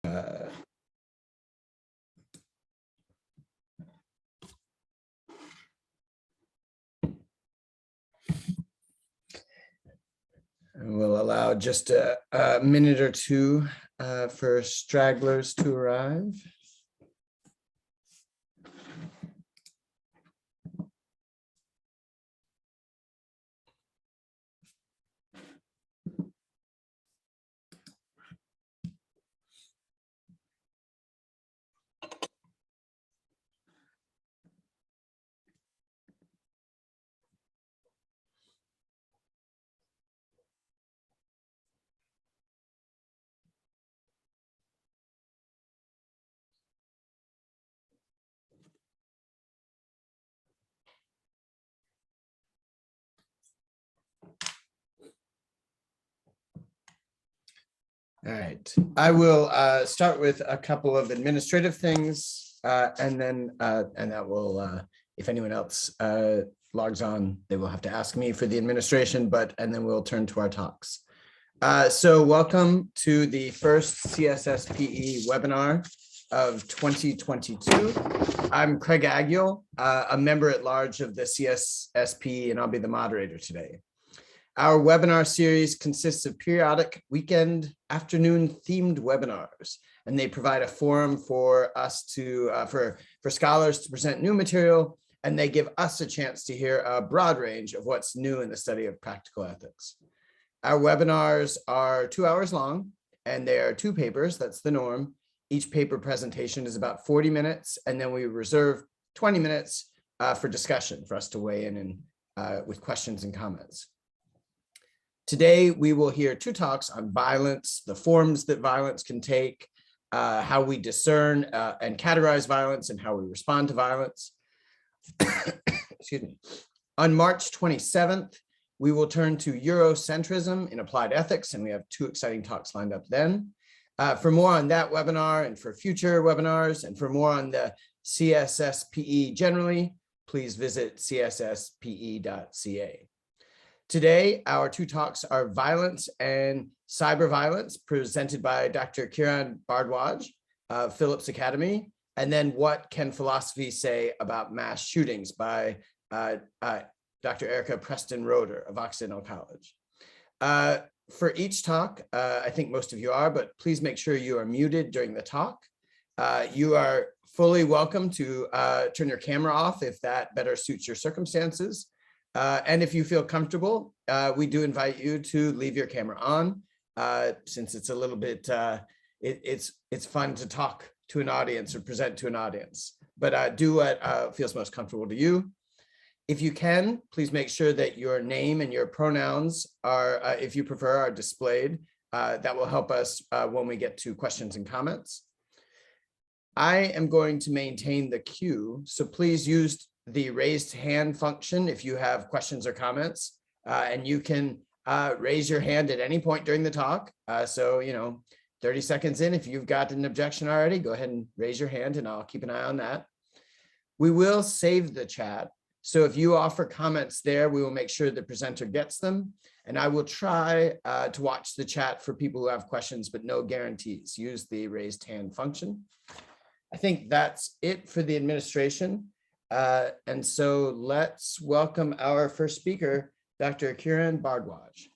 And we'll allow just a minute or two for stragglers to arrive. All right, I will start with a couple of administrative things, and that will, if anyone else logs on, they will have to ask me for the administration, and then we'll turn to our talks. So welcome to the first CSSPE webinar of 2022. I'm Craig Aguil, a member at large of the CSSPE, and I'll be the moderator today. Our webinar series consists of periodic weekend afternoon themed webinars, and they provide a forum for us to, for scholars to present new material, and they give us a chance to hear a broad range of what's new in the study of practical ethics. Our webinars are 2 hours long, and they are 2 papers, that's the norm. Each paper presentation is about 40 minutes, and then we reserve 20 minutes for discussion, for us to weigh in and with questions and comments. Today, we will hear 2 talks on violence, the forms that violence can take, how we discern and categorize violence, and how we respond to violence. Excuse me. On March 27th, we will turn to Eurocentrism in applied ethics, and we have 2 exciting talks lined up then. For more on that webinar and for future webinars, and for more on the CSSPE generally, please visit csspe.ca. Today, our 2 talks are Violence and Cyber Violence, presented by Dr. Kiran Bardwag of Phillips Academy, and then What Can Philosophy Say About Mass Shootings by Dr. Erica Preston-Roedder of Occidental College. For each talk, I think most of you are, but please make sure you are muted during the talk. You are fully welcome to turn your camera off if that better suits your circumstances. And if you feel comfortable, we do invite you to leave your camera on, since it's a little bit, it's fun to talk to an audience or present to an audience, but do what feels most comfortable to you. If you can, please make sure that your name and your pronouns are, if you prefer, are displayed. That will help us when we get to questions and comments. I am going to maintain the queue, so please use the raised hand function if you have questions or comments, and you can raise your hand at any point during the talk. So, 30 seconds in, if you've got an objection already, go ahead and raise your hand and I'll keep an eye on that. We will save the chat. So if you offer comments there, we will make sure the presenter gets them. And I will try to watch the chat for people who have questions, but no guarantees. Use the raised hand function. I think that's it for the administration. And so let's welcome our first speaker, Dr. Kiran Bardwaj.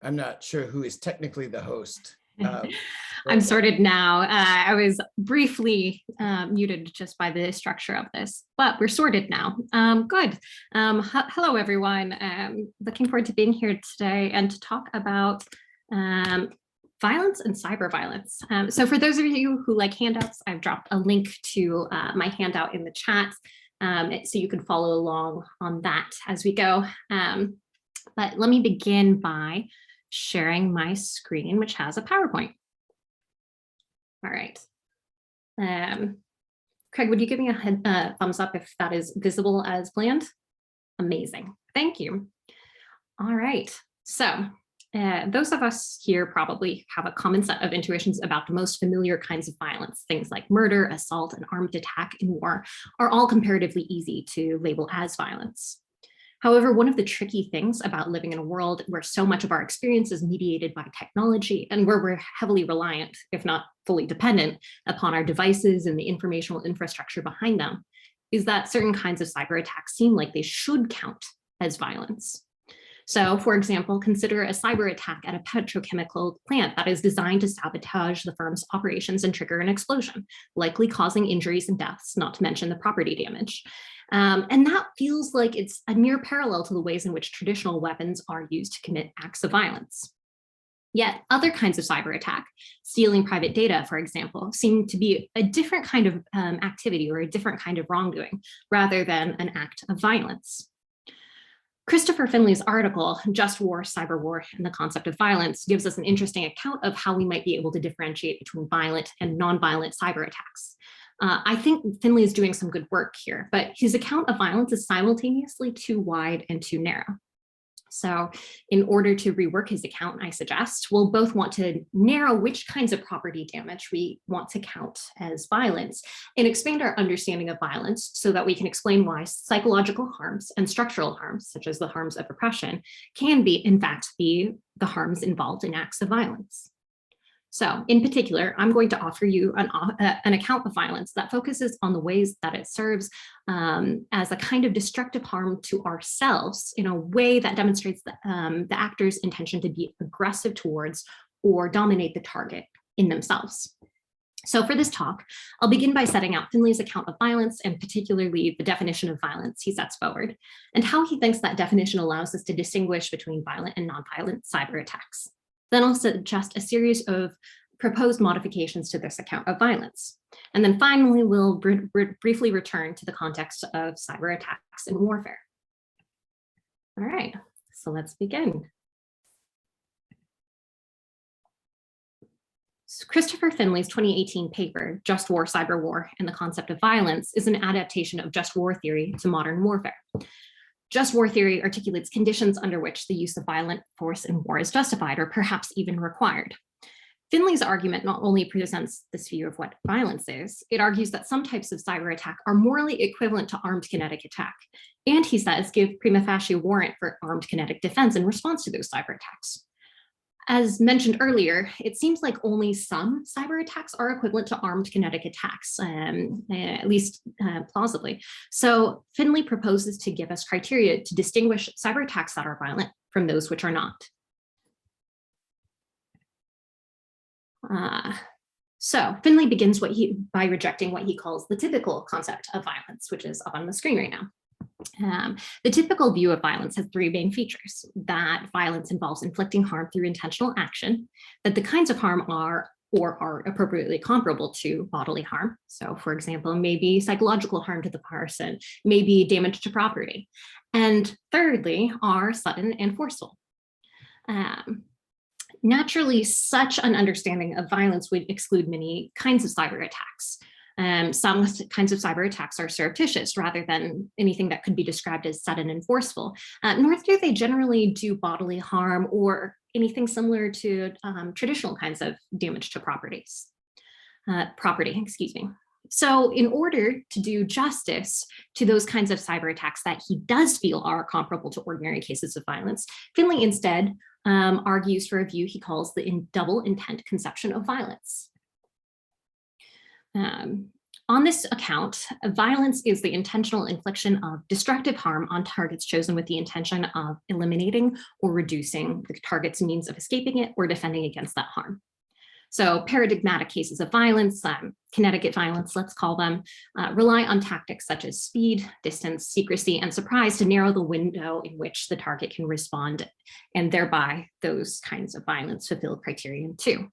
I'm not sure who is technically the host. I'm sorted now. I was briefly muted just by the structure of this, but we're sorted now. Good. Hello, everyone. Looking forward to being here today and to talk about violence and cyber violence. So for those of you who like handouts, I've dropped a link to my handout in the chat, so you can follow along on that as we go. But let me begin by sharing my screen, which has a PowerPoint. All right. Craig, would you give me a thumbs up if that is visible as planned? Amazing. Thank you. All right. So those of us here probably have a common set of intuitions about the most familiar kinds of violence. Things like murder, assault, and armed attack in war are all comparatively easy to label as violence. However, one of the tricky things about living in a world where so much of our experience is mediated by technology and where we're heavily reliant, if not fully dependent, upon our devices and the informational infrastructure behind them, is that certain kinds of cyber attacks seem like they should count as violence. So, for example, consider a cyber attack at a petrochemical plant that is designed to sabotage the firm's operations and trigger an explosion, likely causing injuries and deaths, not to mention the property damage. And that feels like it's a near parallel to the ways in which traditional weapons are used to commit acts of violence. Yet other kinds of cyber attack, stealing private data, for example, seem to be a different kind of activity or a different kind of wrongdoing rather than an act of violence. Christopher Finley's article, Just War, Cyber War, and the Concept of Violence, gives us an interesting account of how we might be able to differentiate between violent and non-violent cyber attacks. I think Finley is doing some good work here, but his account of violence is simultaneously too wide and too narrow. So in order to rework his account, I suggest we'll both want to narrow which kinds of property damage we want to count as violence and expand our understanding of violence so that we can explain why psychological harms and structural harms, such as the harms of oppression, can be, in fact, be the harms involved in acts of violence. So in particular, I'm going to offer you an account of violence that focuses on the ways that it serves as a kind of destructive harm to ourselves in a way that demonstrates the actor's intention to be aggressive towards or dominate the target in themselves. So for this talk, I'll begin by setting out Finley's account of violence and particularly the definition of violence he sets forward and how he thinks that definition allows us to distinguish between violent and non-violent cyber attacks. Then I'll suggest a series of proposed modifications to this account of violence. And then finally, we'll briefly return to the context of cyber attacks and warfare. All right, so let's begin. So Christopher Finley's 2018 paper, Just War, Cyber War, and the Concept of Violence, is an adaptation of just war theory to modern warfare. Just war theory articulates conditions under which the use of violent force in war is justified or perhaps even required. Finley's argument not only presents this view of what violence is, it argues that some types of cyber attack are morally equivalent to armed kinetic attack. And he says give prima facie warrant for armed kinetic defense in response to those cyber attacks. As mentioned earlier, it seems like only some cyber attacks are equivalent to armed kinetic attacks, at least plausibly. So Finley proposes to give us criteria to distinguish cyber attacks that are violent from those which are not. So Finley begins by rejecting what he calls the typical concept of violence, which is up on the screen right now. The typical view of violence has three main features: that violence involves inflicting harm through intentional action, that the kinds of harm are or are appropriately comparable to bodily harm. So for example, maybe psychological harm to the person, maybe damage to property. And thirdly, are sudden and forceful. Naturally, such an understanding of violence would exclude many kinds of cyber attacks. Some kinds of cyber attacks are surreptitious rather than anything that could be described as sudden and forceful, nor do they generally do bodily harm or anything similar to traditional kinds of damage to property. So in order to do justice to those kinds of cyber attacks that he does feel are comparable to ordinary cases of violence, Finley instead argues for a view he calls the double intent conception of violence. On this account, violence is the intentional infliction of destructive harm on targets chosen with the intention of eliminating or reducing the target's means of escaping it or defending against that harm. So paradigmatic cases of violence, kinetic violence, let's call them, rely on tactics such as speed, distance, secrecy, and surprise to narrow the window in which the target can respond, and thereby those kinds of violence fulfill criterion 2.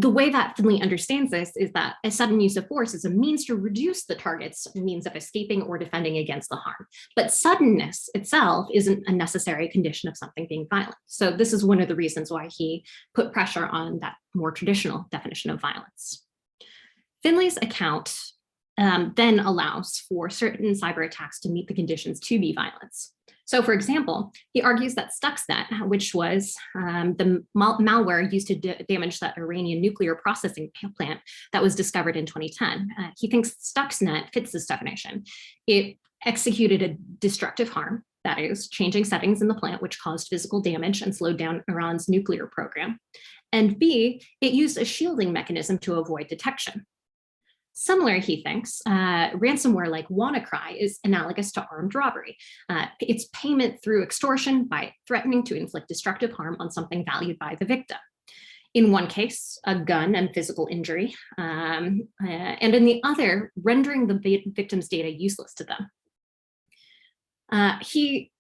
The way that Finley understands this is that a sudden use of force is a means to reduce the target's means of escaping or defending against the harm. But suddenness itself isn't a necessary condition of something being violent. So this is one of the reasons why he put pressure on that more traditional definition of violence. Finley's account then allows for certain cyber attacks to meet the conditions to be violence. So for example, he argues that Stuxnet, which was the malware used to damage that Iranian nuclear processing plant that was discovered in 2010, he thinks Stuxnet fits this definition. It executed a destructive harm, that is, changing settings in the plant, which caused physical damage and slowed down Iran's nuclear program. And B, it used a shielding mechanism to avoid detection. Similar, he thinks, ransomware like WannaCry is analogous to armed robbery. It's payment through extortion by threatening to inflict destructive harm on something valued by the victim. In one case, a gun and physical injury, and in the other, rendering the victim's data useless to them. He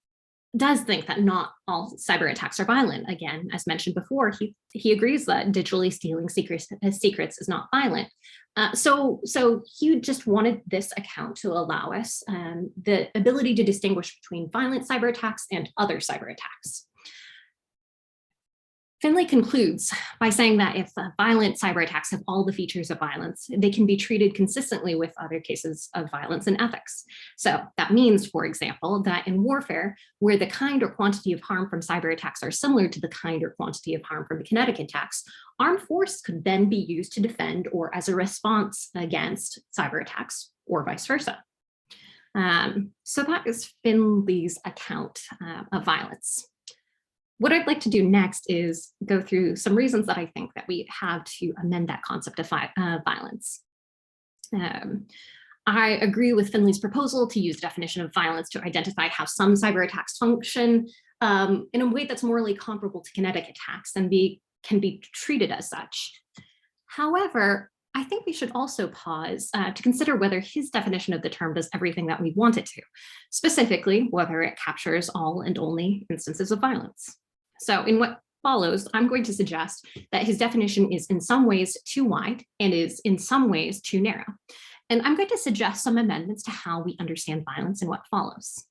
does think that not all cyber attacks are violent. Again, as mentioned before, he agrees that digitally stealing secrets is not violent. So he just wanted this account to allow us the ability to distinguish between violent cyber attacks and other cyber attacks. Finley concludes by saying that if violent cyber attacks have all the features of violence, they can be treated consistently with other cases of violence and ethics. So that means, for example, that in warfare, where the kind or quantity of harm from cyber attacks are similar to the kind or quantity of harm from kinetic attacks, armed force could then be used to defend or as a response against cyber attacks, or vice versa. So that is Finley's account of violence. What I'd like to do next is go through some reasons that I think that we have to amend that concept of violence. I agree with Finley's proposal to use the definition of violence to identify how some cyber attacks function in a way that's morally comparable to kinetic attacks and can be treated as such. However, I think we should also pause to consider whether his definition of the term does everything that we want it to, specifically whether it captures all and only instances of violence. So in what follows, I'm going to suggest that his definition is in some ways too wide and is in some ways too narrow. And I'm going to suggest some amendments to how we understand violence and what follows.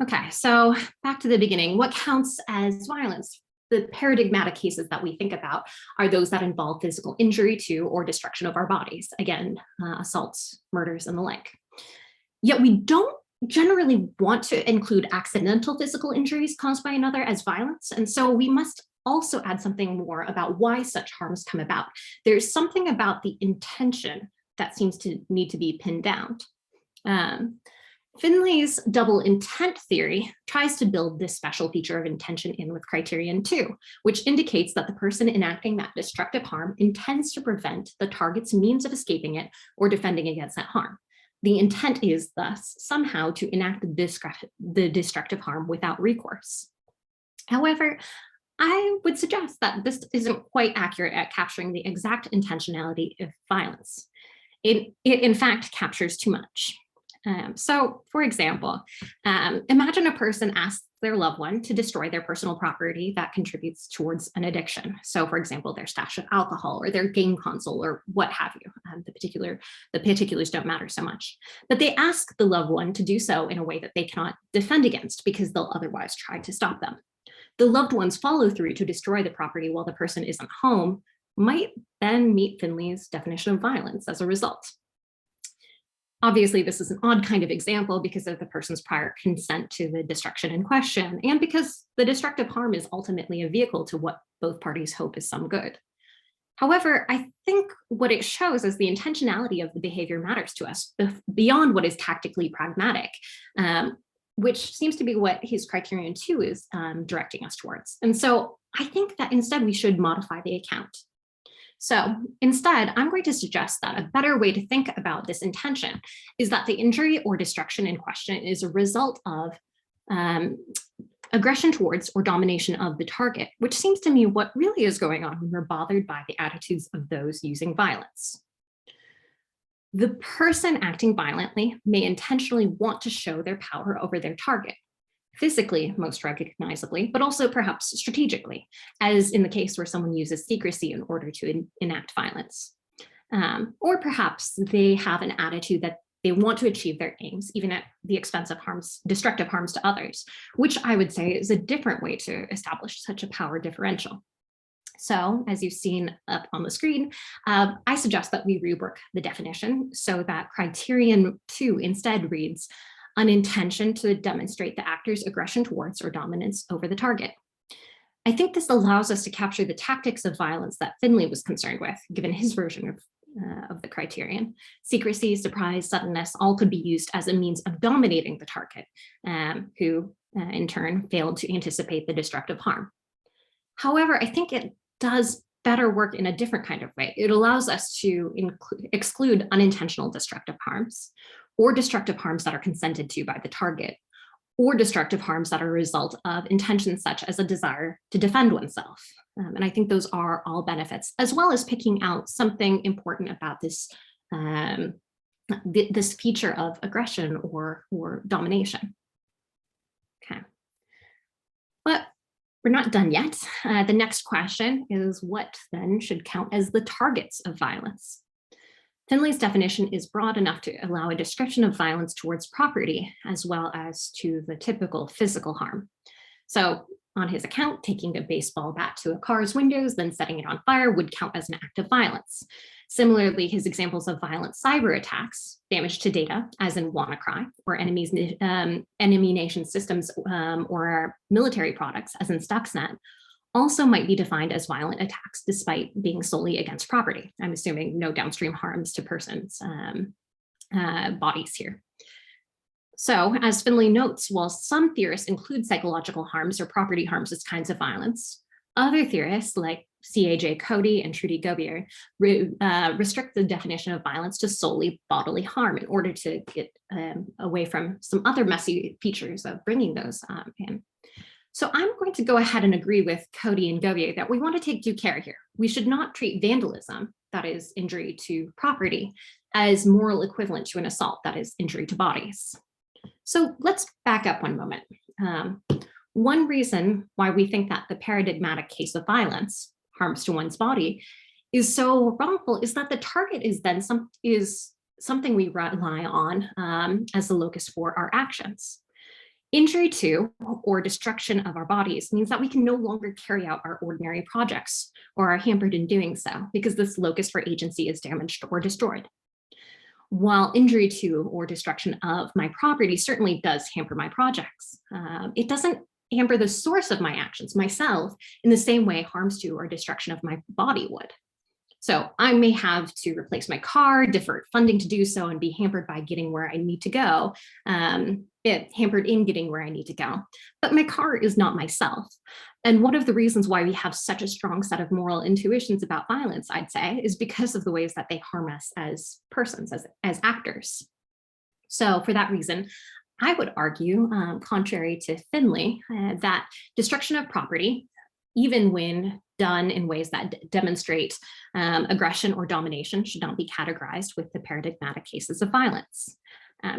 Okay, so back to the beginning. What counts as violence? The paradigmatic cases that we think about are those that involve physical injury to or destruction of our bodies. Again, assaults, murders, and the like. Yet we don't generally want to include accidental physical injuries caused by another as violence. And so we must also add something more about why such harms come about. There's something about the intention that seems to need to be pinned down. Finley's double intent theory tries to build this special feature of intention in with criterion 2, which indicates that the person enacting that destructive harm intends to prevent the target's means of escaping it or defending against that harm. The intent is thus somehow to enact the destructive harm without recourse. However, I would suggest that this isn't quite accurate at capturing the exact intentionality of violence. It in fact captures too much. So for example, imagine a person asks their loved one to destroy their personal property that contributes towards an addiction. So for example, their stash of alcohol or their game console or what have you. The particulars don't matter so much. But they ask the loved one to do so in a way that they cannot defend against because they'll otherwise try to stop them. The loved one's follow through to destroy the property while the person isn't home might then meet Finley's definition of violence as a result. Obviously, this is an odd kind of example because of the person's prior consent to the destruction in question, and because the destructive harm is ultimately a vehicle to what both parties hope is some good. However, I think what it shows is the intentionality of the behavior matters to us beyond what is tactically pragmatic, which seems to be what his criterion 2 is directing us towards. And so I think that instead we should modify the account. So instead, I'm going to suggest that a better way to think about this intention is that the injury or destruction in question is a result of aggression towards or domination of the target, which seems to me what really is going on when we're bothered by the attitudes of those using violence. The person acting violently may intentionally want to show their power over their target. physically most recognizably, but also perhaps strategically, as in the case where someone uses secrecy in order to enact violence. Or perhaps they have an attitude that they want to achieve their aims, even at the expense of destructive harms to others, which I would say is a different way to establish such a power differential. So as you've seen up on the screen, I suggest that we rework the definition so that criterion 2 instead reads, an intention to demonstrate the actor's aggression towards or dominance over the target. I think this allows us to capture the tactics of violence that Finley was concerned with, given his version of the criterion. Secrecy, surprise, suddenness, all could be used as a means of dominating the target, who in turn failed to anticipate the destructive harm. However, I think it does better work in a different kind of way. It allows us to exclude unintentional destructive harms, or destructive harms that are consented to by the target, or destructive harms that are a result of intentions such as a desire to defend oneself. And I think those are all benefits, as well as picking out something important about this, this feature of aggression or domination. Okay, but we're not done yet. The next question is, what then should count as the targets of violence? Finley's definition is broad enough to allow a description of violence towards property, as well as to the typical physical harm. So on his account, taking a baseball bat to a car's windows, then setting it on fire would count as an act of violence. Similarly, his examples of violent cyber attacks, damage to data, as in WannaCry, or enemy nation systems or military products, as in Stuxnet, also might be defined as violent attacks despite being solely against property. I'm assuming no downstream harms to persons' bodies here. So as Finley notes, while some theorists include psychological harms or property harms as kinds of violence, other theorists like C.A.J. Cody and Trudy Gobier restrict the definition of violence to solely bodily harm in order to get away from some other messy features of bringing those in. So I'm going to go ahead and agree with Cody and Gobier that we want to take due care here. We should not treat vandalism, that is injury to property, as moral equivalent to an assault, that is injury to bodies. So let's back up one moment. One reason why we think that the paradigmatic case of violence, harms to one's body, is so wrongful is that the target is then something we rely on as the locus for our actions. Injury to or destruction of our bodies means that we can no longer carry out our ordinary projects or are hampered in doing so because this locus for agency is damaged or destroyed. While injury to or destruction of my property certainly does hamper my projects, it doesn't hamper the source of my actions, myself, in the same way harms to or destruction of my body would. So I may have to replace my car, divert funding to do so, and be hampered by getting where I need to go, hampered in getting where I need to go. But my car is not myself. And one of the reasons why we have such a strong set of moral intuitions about violence, I'd say, is because of the ways that they harm us as persons, as actors. So for that reason, I would argue, contrary to Finley, that destruction of property, even when done in ways that demonstrate aggression or domination, should not be categorized with the paradigmatic cases of violence.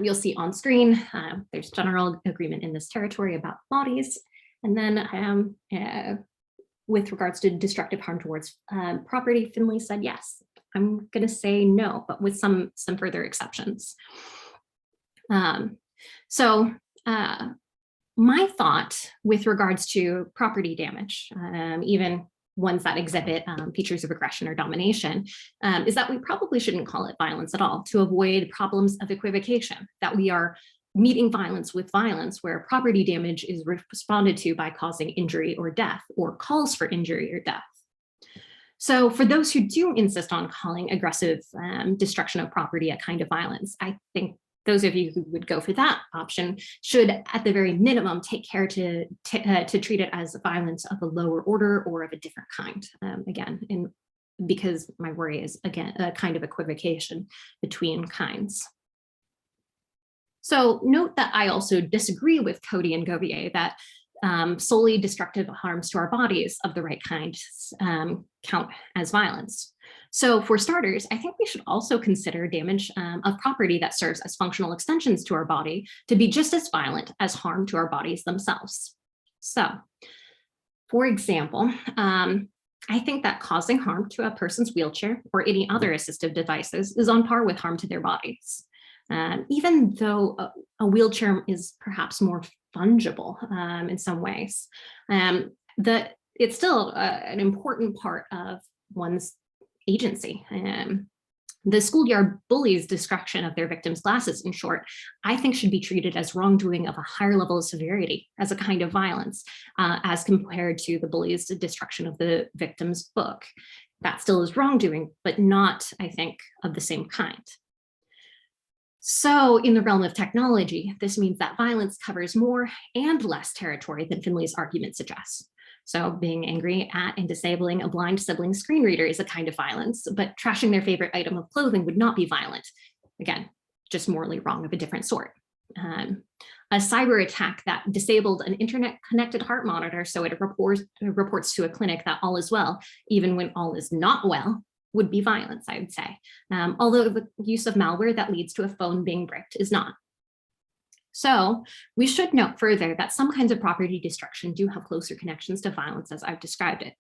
You'll see on screen, there's general agreement in this territory about bodies. And then with regards to destructive harm towards property, Finley said yes. I'm going to say no, but with some further exceptions. My thought with regards to property damage, even ones that exhibit features of aggression or domination, is that we probably shouldn't call it violence at all to avoid problems of equivocation, that we are meeting violence with violence where property damage is responded to by causing injury or death or calls for injury or death. So for those who do insist on calling aggressive destruction of property a kind of violence, I think those of you who would go for that option should, at the very minimum, take care to treat it as violence of a lower order or of a different kind. Because my worry is, again, a kind of equivocation between kinds. So note that I also disagree with Cody and Gobier that solely destructive harms to our bodies of the right kind count as violence. So for starters, I think we should also consider damage of property that serves as functional extensions to our body to be just as violent as harm to our bodies themselves. So, for example, I think that causing harm to a person's wheelchair or any other assistive devices is on par with harm to their bodies. Even though a wheelchair is perhaps more fungible in some ways, it's still an important part of one's agency. The schoolyard bully's destruction of their victims' glasses, in short, I think should be treated as wrongdoing of a higher level of severity as a kind of violence as compared to the bully's destruction of the victim's book. That still is wrongdoing, but not, I think, of the same kind. So in the realm of technology, this means that violence covers more and less territory than Finley's argument suggests. So being angry at and disabling a blind sibling screen reader is a kind of violence, but trashing their favorite item of clothing would not be violent. Again, just morally wrong of a different sort. A cyber attack that disabled an internet-connected heart monitor so it reports to a clinic that all is well, even when all is not well, would be violence, I would say. Although the use of malware that leads to a phone being bricked is not. So we should note further that some kinds of property destruction do have closer connections to violence as I've described it.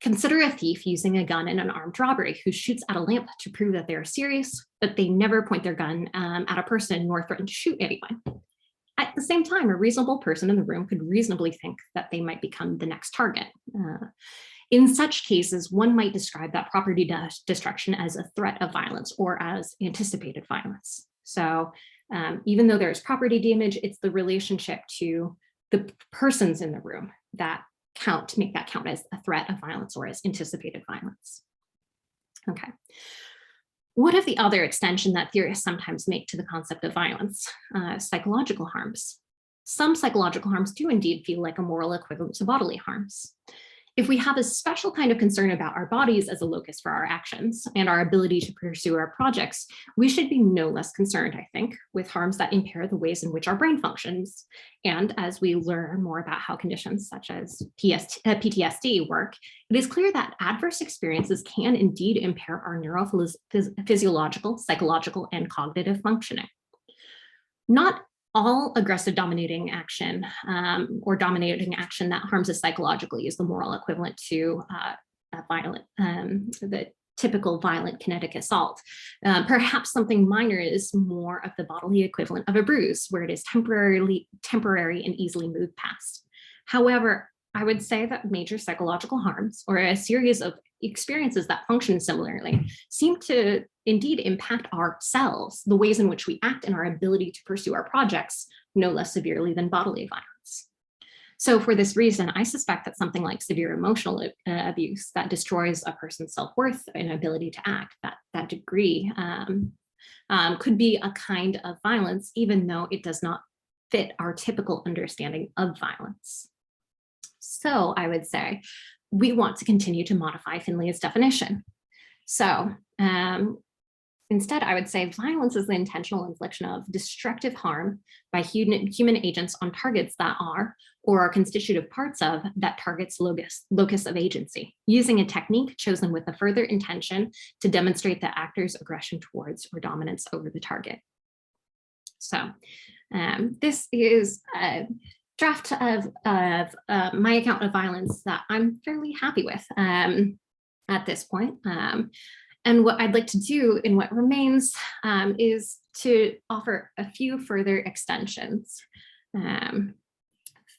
Consider a thief using a gun in an armed robbery who shoots at a lamp to prove that they are serious, but they never point their gun at a person nor threaten to shoot anyone. At the same time, a reasonable person in the room could reasonably think that they might become the next target. In such cases, one might describe that property destruction as a threat of violence or as anticipated violence. So even though there's property damage, it's the relationship to the persons in the room that make that count as a threat of violence or as anticipated violence. Okay. What of the other extension that theorists sometimes make to the concept of violence? Psychological harms. Some psychological harms do indeed feel like a moral equivalent to bodily harms. If we have a special kind of concern about our bodies as a locus for our actions and our ability to pursue our projects, we should be no less concerned, I think, with harms that impair the ways in which our brain functions. And as we learn more about how conditions such as PTSD work, it is clear that adverse experiences can indeed impair our neurophysiological, psychological, and cognitive functioning. Not all aggressive dominating action or dominating action that harms us psychologically is the moral equivalent to the typical violent kinetic assault. Perhaps something minor is more of the bodily equivalent of a bruise, where it is temporary and easily moved past. However, I would say that major psychological harms or a series of experiences that function similarly seem to indeed impact ourselves, the ways in which we act and our ability to pursue our projects no less severely than bodily violence. So for this reason, I suspect that something like severe emotional abuse that destroys a person's self-worth and ability to act, that degree could be a kind of violence, even though it does not fit our typical understanding of violence. So I would say we want to continue to modify Finley's definition. So instead, I would say violence is the intentional infliction of destructive harm by human agents on targets that are or are constitutive parts of that target's locus of agency, using a technique chosen with a further intention to demonstrate the actor's aggression towards or dominance over the target. So this is a draft of my account of violence that I'm fairly happy with at this point. And what I'd like to do in what remains is to offer a few further extensions.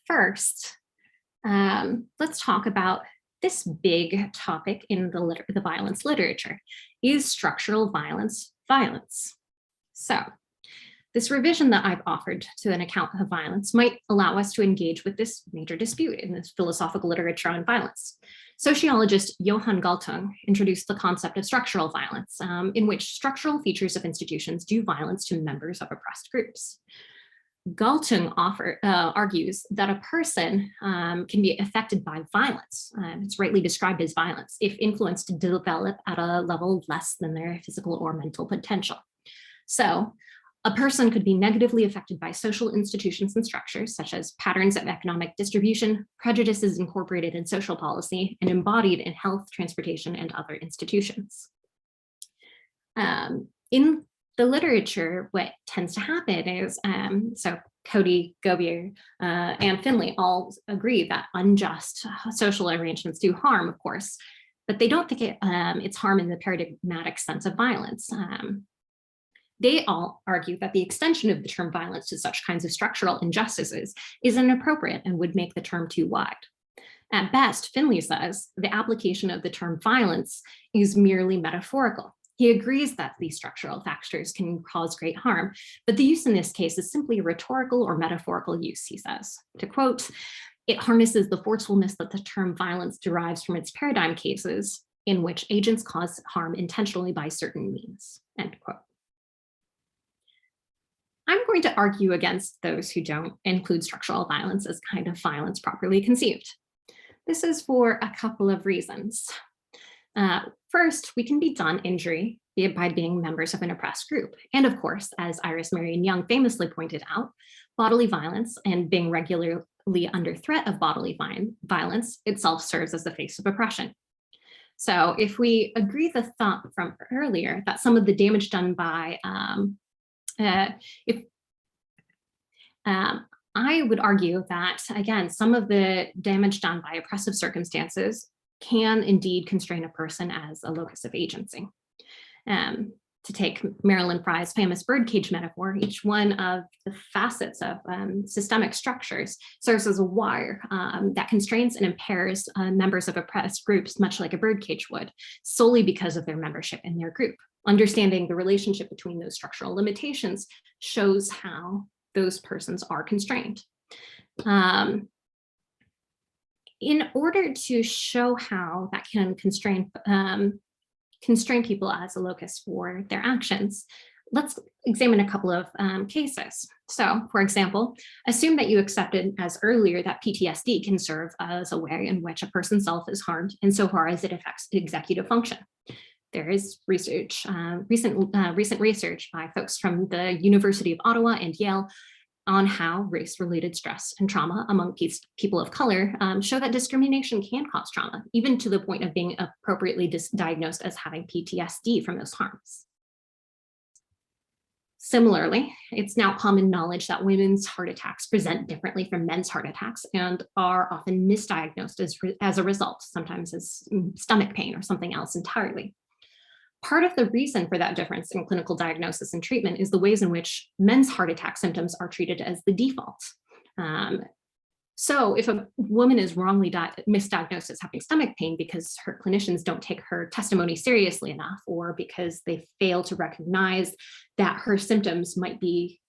First, let's talk about this big topic in the violence literature. Is structural violence violence? So this revision that I've offered to an account of violence might allow us to engage with this major dispute in this philosophical literature on violence. Sociologist Johan Galtung introduced the concept of structural violence, in which structural features of institutions do violence to members of oppressed groups. Galtung argues that a person can be affected by violence, it's rightly described as violence, if influenced to develop at a level less than their physical or mental potential. So A person could be negatively affected by social institutions and structures, such as patterns of economic distribution, prejudices incorporated in social policy, and embodied in health, transportation, and other institutions. In the literature, what tends to happen is, so Cody, Gobier, and Finley all agree that unjust social arrangements do harm, of course, but they don't think it's harm in the paradigmatic sense of violence. They all argue that the extension of the term violence to such kinds of structural injustices is inappropriate and would make the term too wide. At best, Finley says the application of the term violence is merely metaphorical. He agrees that these structural factors can cause great harm, but the use in this case is simply a rhetorical or metaphorical use, he says. To quote, "It harnesses the forcefulness that the term violence derives from its paradigm cases in which agents cause harm intentionally by certain means," end quote. I'm going to argue against those who don't include structural violence as kind of violence properly conceived. This is for a couple of reasons. First, we can be done injury by being members of an oppressed group. And of course, as Iris Marion Young famously pointed out, bodily violence and being regularly under threat of bodily violence itself serves as the face of oppression. So if we agree the thought from earlier that some of the damage done by I would argue that, again, some of the damage done by oppressive circumstances can indeed constrain a person as a locus of agency. To take Marilyn Frye's famous birdcage metaphor, each one of the facets of systemic structures serves as a wire that constrains and impairs members of oppressed groups, much like a birdcage would, solely because of their membership in their group. Understanding the relationship between those structural limitations shows how those persons are constrained. In order to show how that can constrain people as a locus for their actions, let's examine a couple of cases. So, for example, assume that you accepted as earlier that PTSD can serve as a way in which a person's self is harmed insofar as it affects executive function. There is research, recent research by folks from the University of Ottawa and Yale on how race-related stress and trauma among people of color show that discrimination can cause trauma, even to the point of being appropriately diagnosed as having PTSD from those harms. Similarly, it's now common knowledge that women's heart attacks present differently from men's heart attacks and are often misdiagnosed as a result, sometimes as stomach pain or something else entirely. Part of the reason for that difference in clinical diagnosis and treatment is the ways in which men's heart attack symptoms are treated as the default. So if a woman is wrongly misdiagnosed as having stomach pain because her clinicians don't take her testimony seriously enough, or because they fail to recognize that her symptoms might be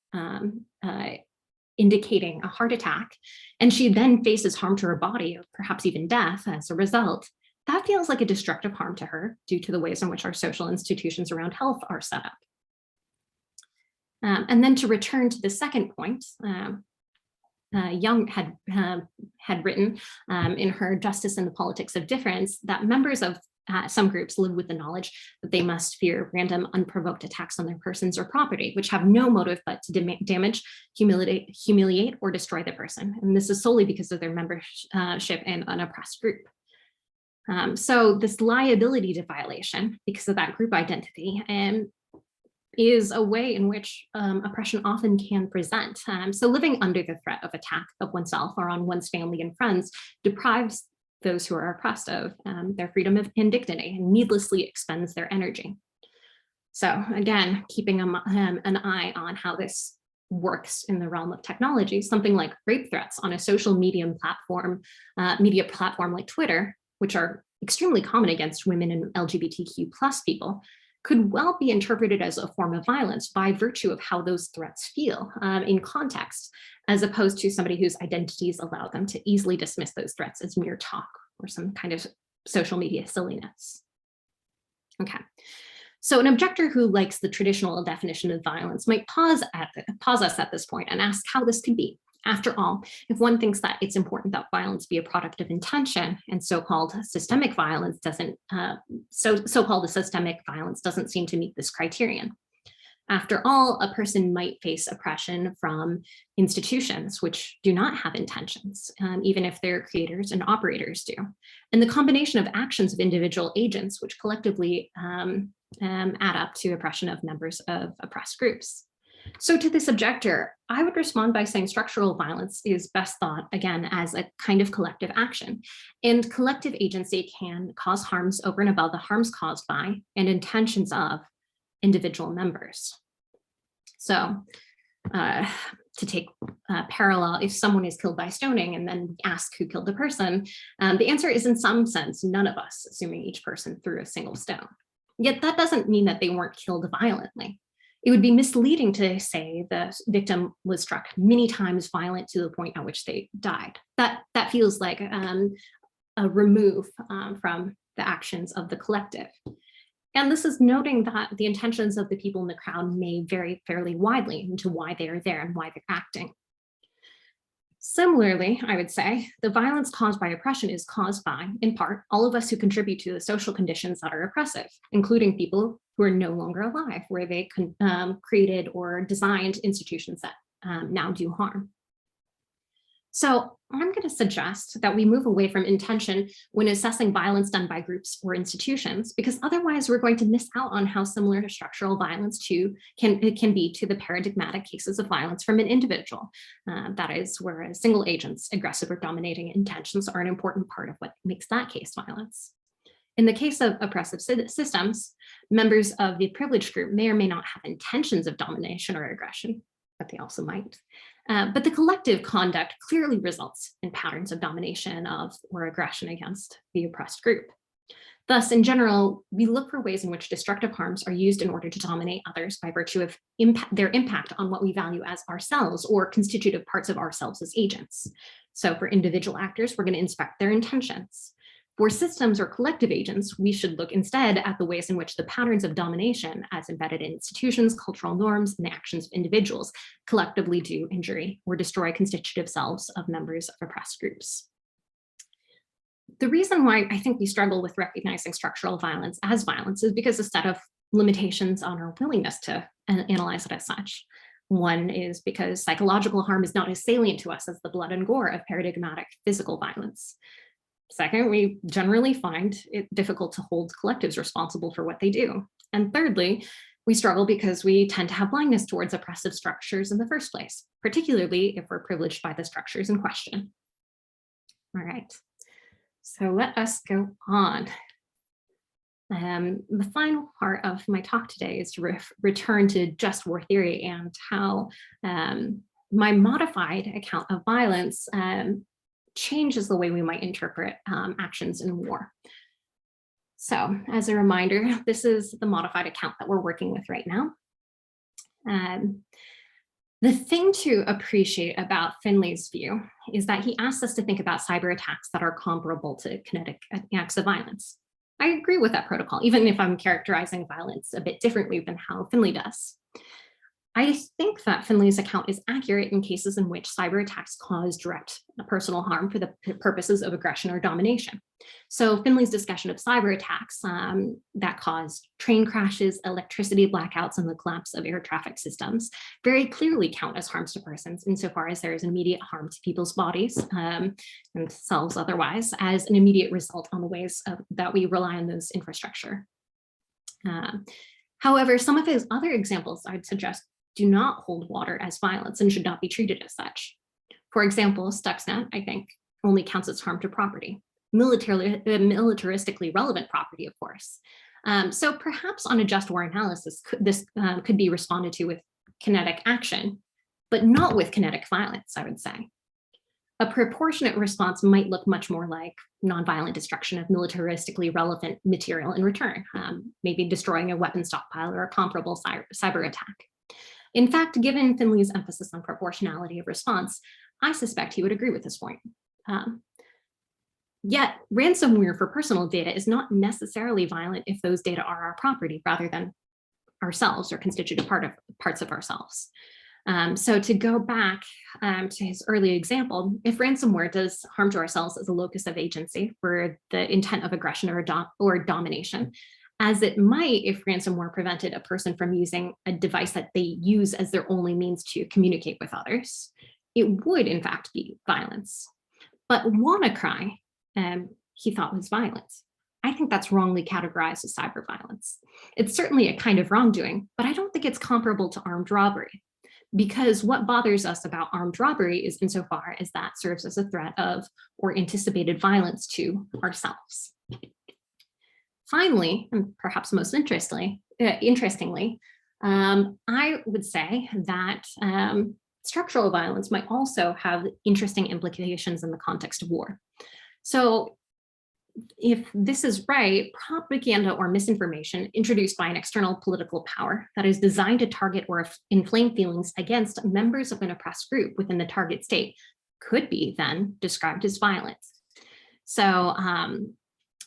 indicating a heart attack, and she then faces harm to her body, or perhaps even death as a result, that feels like a destructive harm to her due to the ways in which our social institutions around health are set up. And then to return to the second point, Young had written in her Justice and the Politics of Difference that members of some groups live with the knowledge that they must fear random unprovoked attacks on their persons or property, which have no motive but to damage, humiliate, or destroy the person. And this is solely because of their membership in an oppressed group. So this liability to violation, because of that group identity, is a way in which oppression often can present. So living under the threat of attack of oneself or on one's family and friends deprives those who are oppressed of their freedom and dignity, and needlessly expends their energy. So again, keeping an eye on how this works in the realm of technology, something like rape threats on a social media platform like Twitter, which are extremely common against women and LGBTQ+ people, could well be interpreted as a form of violence by virtue of how those threats feel in context, as opposed to somebody whose identities allow them to easily dismiss those threats as mere talk or some kind of social media silliness. Okay, so an objector who likes the traditional definition of violence might pause us at this point and ask how this could be. After all, if one thinks that it's important that violence be a product of intention, and so-called systemic violence doesn't, so-called systemic violence doesn't seem to meet this criterion. After all, a person might face oppression from institutions which do not have intentions, even if their creators and operators do. And the combination of actions of individual agents, which collectively add up to oppression of members of oppressed groups. So to this objector, I would respond by saying structural violence is best thought, again, as a kind of collective action. And collective agency can cause harms over and above the harms caused by and intentions of individual members. So to take a parallel, if someone is killed by stoning and then ask who killed the person, the answer is in some sense, none of us, assuming each person threw a single stone. Yet that doesn't mean that they weren't killed violently. It would be misleading to say the victim was struck many times violent to the point at which they died. That feels like a remove from the actions of the collective. And this is noting that the intentions of the people in the crowd may vary fairly widely into why they are there and why they're acting. Similarly, I would say the violence caused by oppression is caused by, in part, all of us who contribute to the social conditions that are oppressive, including people who are no longer alive, where they created or designed institutions that now do harm. So I'm going to suggest that we move away from intention when assessing violence done by groups or institutions, because otherwise we're going to miss out on how similar to structural violence can be to the paradigmatic cases of violence from an individual. That is, where a single agent's aggressive or dominating intentions are an important part of what makes that case violence. In the case of oppressive systems, members of the privileged group may or may not have intentions of domination or aggression, but they also might. But the collective conduct clearly results in patterns of domination or aggression against the oppressed group. Thus, in general, we look for ways in which destructive harms are used in order to dominate others by virtue of their impact on what we value as ourselves or constitutive parts of ourselves as agents. So for individual actors, we're going to inspect their intentions. For systems or collective agents, we should look instead at the ways in which the patterns of domination as embedded in institutions, cultural norms, and the actions of individuals collectively do injury or destroy constitutive selves of members of oppressed groups. The reason why I think we struggle with recognizing structural violence as violence is because a set of limitations on our willingness to analyze it as such. One is because psychological harm is not as salient to us as the blood and gore of paradigmatic physical violence. Second, we generally find it difficult to hold collectives responsible for what they do. And thirdly, we struggle because we tend to have blindness towards oppressive structures in the first place, particularly if we're privileged by the structures in question. All right, so let us go on. The final part of my talk today is to return to just war theory and how my modified account of violence changes the way we might interpret actions in war. So as a reminder, this is the modified account that we're working with right now. The thing to appreciate about Finley's view is that he asks us to think about cyber attacks that are comparable to kinetic acts of violence. I agree with that protocol, even if I'm characterizing violence a bit differently than how Finley does. I think that Finley's account is accurate in cases in which cyber attacks cause direct personal harm for the purposes of aggression or domination. So Finley's discussion of cyber attacks that caused train crashes, electricity blackouts, and the collapse of air traffic systems very clearly count as harms to persons insofar as there is immediate harm to people's bodies and selves otherwise as an immediate result on the ways that we rely on those infrastructure. However, some of his other examples I'd suggest do not hold water as violence and should not be treated as such. For example, Stuxnet, I think, only counts as harm to property, militaristically relevant property, of course. So perhaps on a just war analysis, this could be responded to with kinetic action, but not with kinetic violence, I would say. A proportionate response might look much more like nonviolent destruction of militaristically relevant material in return, maybe destroying a weapon stockpile or a comparable cyber attack. In fact, given Finley's emphasis on proportionality of response, I suspect he would agree with this point. Yet, ransomware for personal data is not necessarily violent if those data are our property rather than ourselves or constitutive parts of ourselves. So to go back to his early example, if ransomware does harm to ourselves as a locus of agency for the intent of aggression or domination, as it might if ransomware prevented a person from using a device that they use as their only means to communicate with others. It would, in fact, be violence. But WannaCry, he thought was violence. I think that's wrongly categorized as cyber violence. It's certainly a kind of wrongdoing, but I don't think it's comparable to armed robbery. Because what bothers us about armed robbery is insofar as that serves as a threat of or anticipated violence to ourselves. Finally, and perhaps most interestingly, I would say that structural violence might also have interesting implications in the context of war. So if this is right, propaganda or misinformation introduced by an external political power that is designed to target or inflame feelings against members of an oppressed group within the target state could be then described as violence. So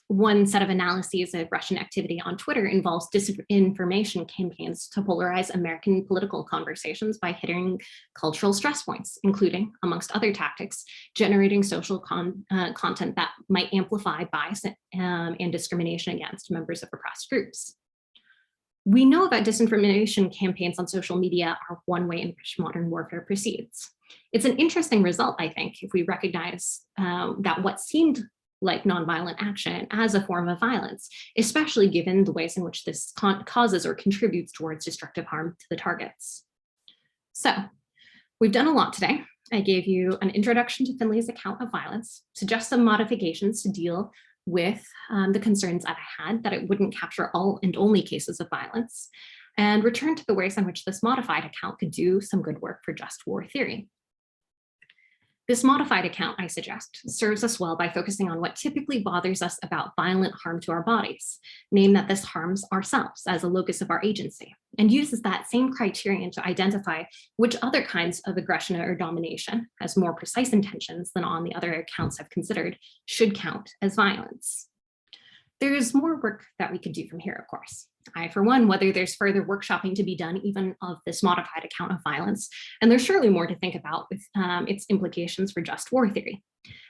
one set of analyses of Russian activity on Twitter involves disinformation campaigns to polarize American political conversations by hitting cultural stress points, including, amongst other tactics, generating social content that might amplify bias and discrimination against members of oppressed groups. We know that disinformation campaigns on social media are one way in which modern warfare proceeds. It's an interesting result, I think, if we recognize that what seemed like nonviolent action as a form of violence, especially given the ways in which this causes or contributes towards destructive harm to the targets. So we've done a lot today. I gave you an introduction to Finlay's account of violence, suggest some modifications to deal with the concerns that I had, that it wouldn't capture all and only cases of violence, and return to the ways in which this modified account could do some good work for just war theory. This modified account, I suggest, serves us well by focusing on what typically bothers us about violent harm to our bodies, namely that this harms ourselves as a locus of our agency, and uses that same criterion to identify which other kinds of aggression or domination, as more precise intentions than on the other accounts I've considered, should count as violence. There's more work that we could do from here, of course. I, for one, whether there's further workshopping to be done even of this modified account of violence, and there's surely more to think about with its implications for just war theory.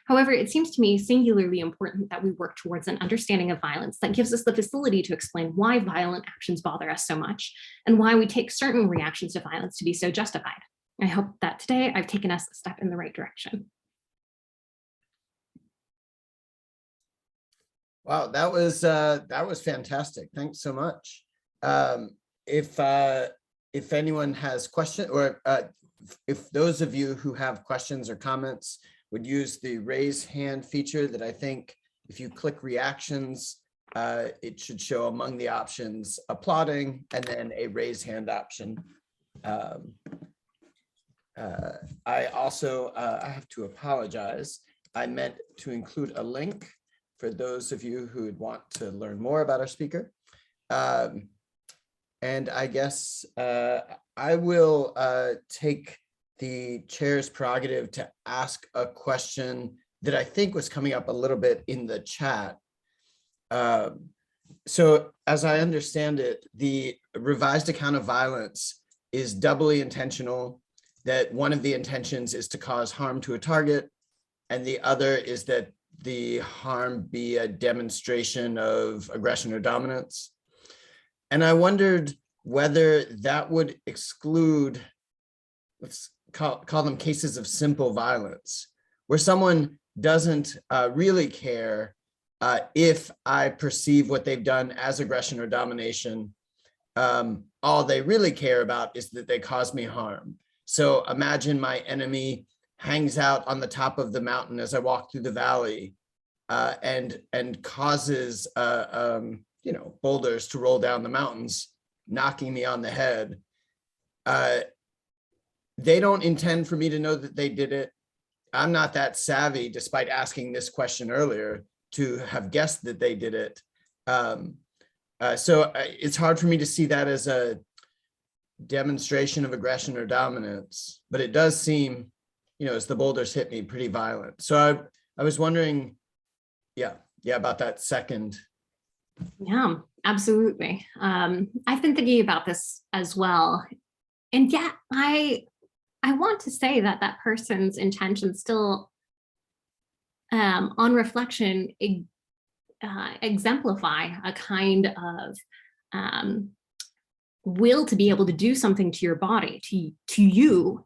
However, it seems to me singularly important that we work towards an understanding of violence that gives us the facility to explain why violent actions bother us so much and why we take certain reactions to violence to be so justified. I hope that today I've taken us a step in the right direction. Wow, that was fantastic. Thanks so much. If anyone has questions, or if those of you who have questions or comments would use the raise hand feature that I think if you click reactions, it should show among the options applauding and then a raise hand option. I also I have to apologize. I meant to include a link for those of you who would want to learn more about our speaker. And I guess I will take the chair's prerogative to ask a question that I think was coming up a little bit in the chat. So as I understand it, the revised account of violence is doubly intentional, that one of the intentions is to cause harm to a target, and the other is that the harm be a demonstration of aggression or dominance. And I wondered whether that would exclude, let's call them cases of simple violence, where someone doesn't really care if I perceive what they've done as aggression or domination. All they really care about is that they cause me harm. So imagine my enemy hangs out on the top of the mountain as I walk through the valley and causes boulders to roll down the mountains, knocking me on the head. They don't intend for me to know that they did it. I'm not that savvy, despite asking this question earlier, to have guessed that they did it. So it's hard for me to see that as a demonstration of aggression or dominance, but it does seem, as the boulders hit me, pretty violent. So I was wondering, yeah, about that second. Yeah, absolutely. I've been thinking about this as well. And yeah, I want to say that that person's intention still, on reflection, exemplify a kind of will to be able to do something to your body, to you,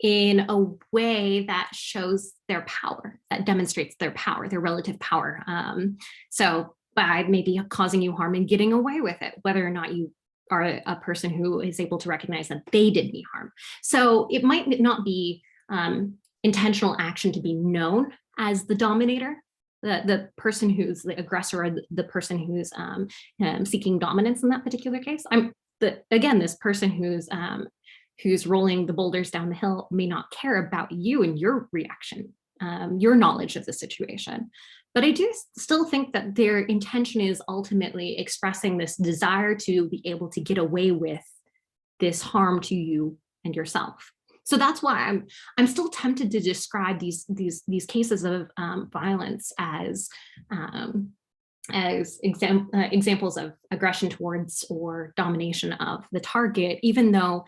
in a way that shows their power, that demonstrates their power, their relative power. So by maybe causing you harm and getting away with it, whether or not you are a person who is able to recognize that they did me harm. So it might not be intentional action to be known as the dominator, the person who's the aggressor, or the person who's seeking dominance in that particular case. Again, this person who's rolling the boulders down the hill may not care about you and your reaction, your knowledge of the situation. But I do still think that their intention is ultimately expressing this desire to be able to get away with this harm to you and yourself. So that's why I'm still tempted to describe these cases of violence as examples of aggression towards or domination of the target, even though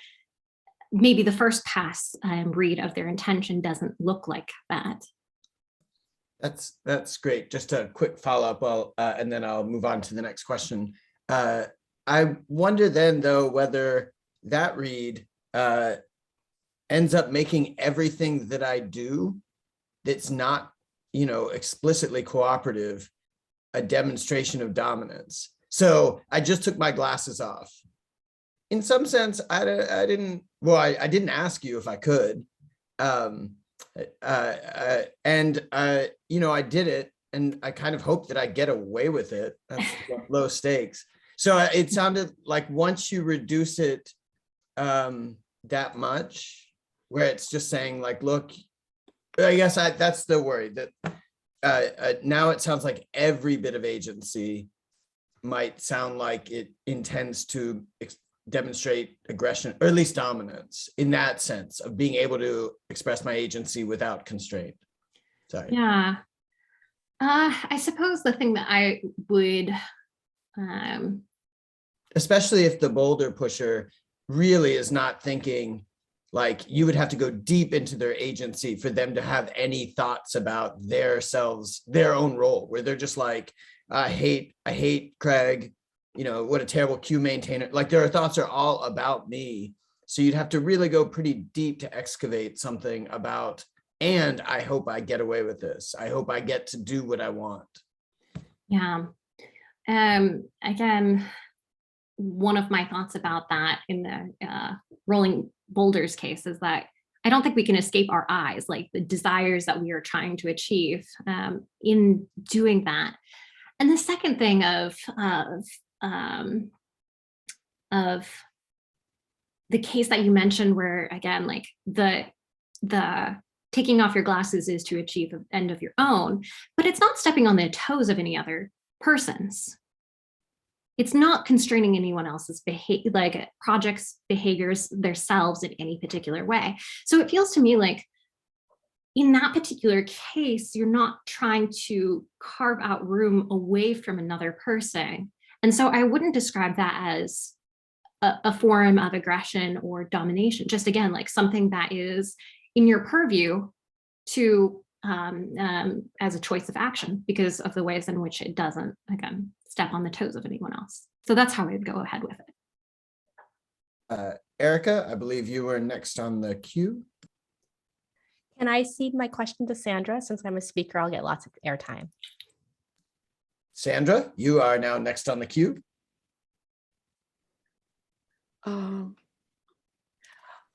maybe the first pass read of their intention doesn't look like that. That's great. Just a quick follow-up, and then I'll move on to the next question. I wonder then, though, whether that read ends up making everything that I do that's not, explicitly cooperative, a demonstration of dominance. So I just took my glasses off. In some sense, I didn't ask you if I could. I did it, and I kind of hope that I get away with it. That's low stakes. So it sounded like once you reduce it that much, where it's just saying like, look, I guess that's the worry, that now it sounds like every bit of agency might sound like it intends to demonstrate aggression, or at least dominance, in that sense of being able to express my agency without constraint. Sorry. Yeah. I suppose the thing that I would, especially if the boulder pusher really is not thinking, like, you would have to go deep into their agency for them to have any thoughts about their selves, their own role, where they're just like, I hate Craig, what a terrible queue maintainer. Like, their thoughts are all about me. So you'd have to really go pretty deep to excavate something about, and I hope I get away with this. I hope I get to do what I want. Yeah. Again, one of my thoughts about that in the rolling boulders case is that I don't think we can escape our eyes, like the desires that we are trying to achieve in doing that. And the second thing of the case that you mentioned, where again, like the taking off your glasses is to achieve an end of your own, but it's not stepping on the toes of any other person's. It's not constraining anyone else's behavior, like projects, behaviors, themselves in any particular way. So it feels to me like in that particular case, you're not trying to carve out room away from another person. And so I wouldn't describe that as a form of aggression or domination, just again, like something that is in your purview to as a choice of action because of the ways in which it doesn't, again, step on the toes of anyone else. So that's how I would go ahead with it. Erica, I believe you were next on the queue. Can I cede my question to Sandra? Since I'm a speaker, I'll get lots of airtime. Sandra, you are now next on the queue.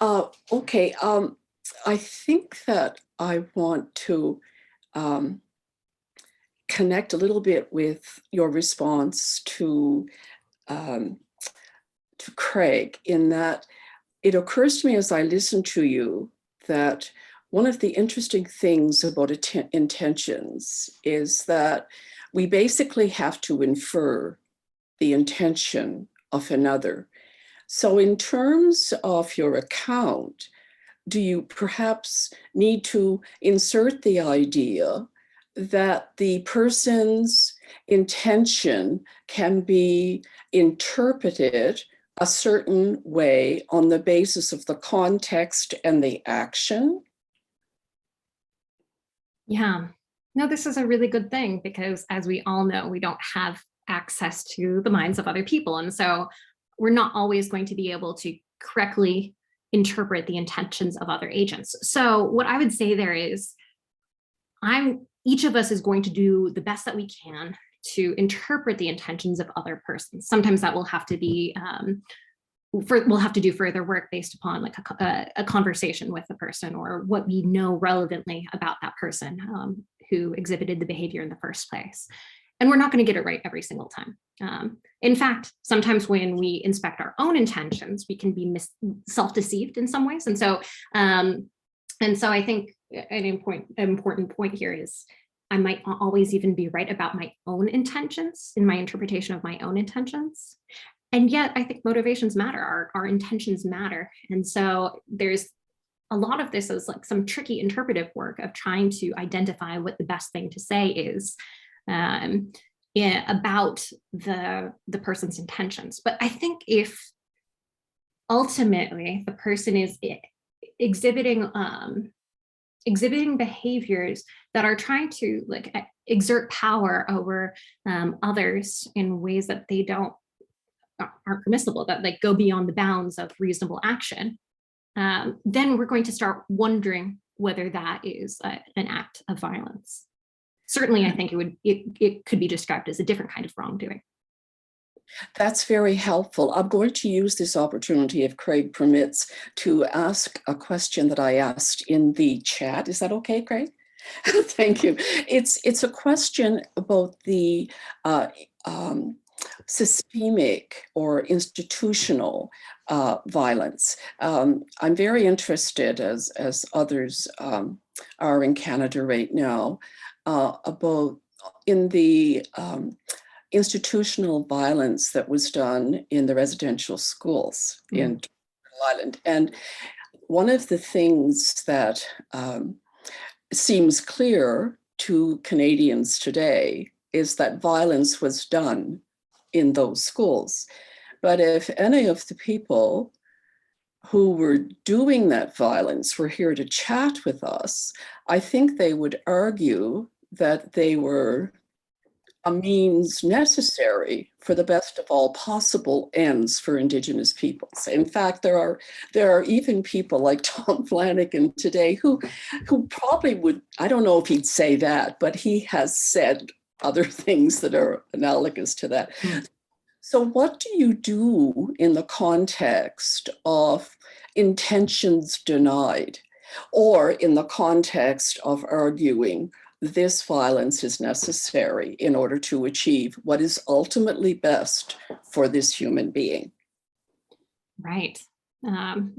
Okay. I think that I want to connect a little bit with your response to Craig, in that it occurs to me as I listen to you that one of the interesting things about intentions is that we basically have to infer the intention of another. So in terms of your account, do you perhaps need to insert the idea that the person's intention can be interpreted a certain way on the basis of the context and the action? Yeah. No, this is a really good thing because, as we all know, we don't have access to the minds of other people. And so we're not always going to be able to correctly interpret the intentions of other agents. So what I would say there is, each of us is going to do the best that we can to interpret the intentions of other persons. Sometimes that will have to be, we'll have to do further work based upon like a conversation with the person or what we know relevantly about that person who exhibited the behavior in the first place. And we're not going to get it right every single time. In fact, sometimes when we inspect our own intentions, we can be self-deceived in some ways. And so I think an important point here is I might not always even be right about my own intentions in my interpretation of my own intentions. And yet I think motivations matter, our intentions matter. And so there's a lot of this is like some tricky interpretive work of trying to identify what the best thing to say is about the person's intentions. But I think if ultimately the person is exhibiting behaviors that are trying to like exert power over others in ways that they aren't permissible, that like go beyond the bounds of reasonable action, then we're going to start wondering whether that is an act of violence. Certainly, I think it could be described as a different kind of wrongdoing. That's very helpful. I'm going to use this opportunity, if Craig permits, to ask a question that I asked in the chat. Is that okay, Craig? Thank you. It's a question about the systemic or institutional violence. I'm very interested, as others are in Canada right now, about in the institutional violence that was done in the residential schools in Ireland. And one of the things that seems clear to Canadians today is that violence was done in those schools. But if any of the people who were doing that violence were here to chat with us, I think they would argue that they were a means necessary for the best of all possible ends for Indigenous peoples. In fact, there are even people like Tom Flanagan today who probably would, I don't know if he'd say that, but he has said other things that are analogous to that. So what do you do in the context of intentions denied, or in the context of arguing this violence is necessary in order to achieve what is ultimately best for this human being? Right.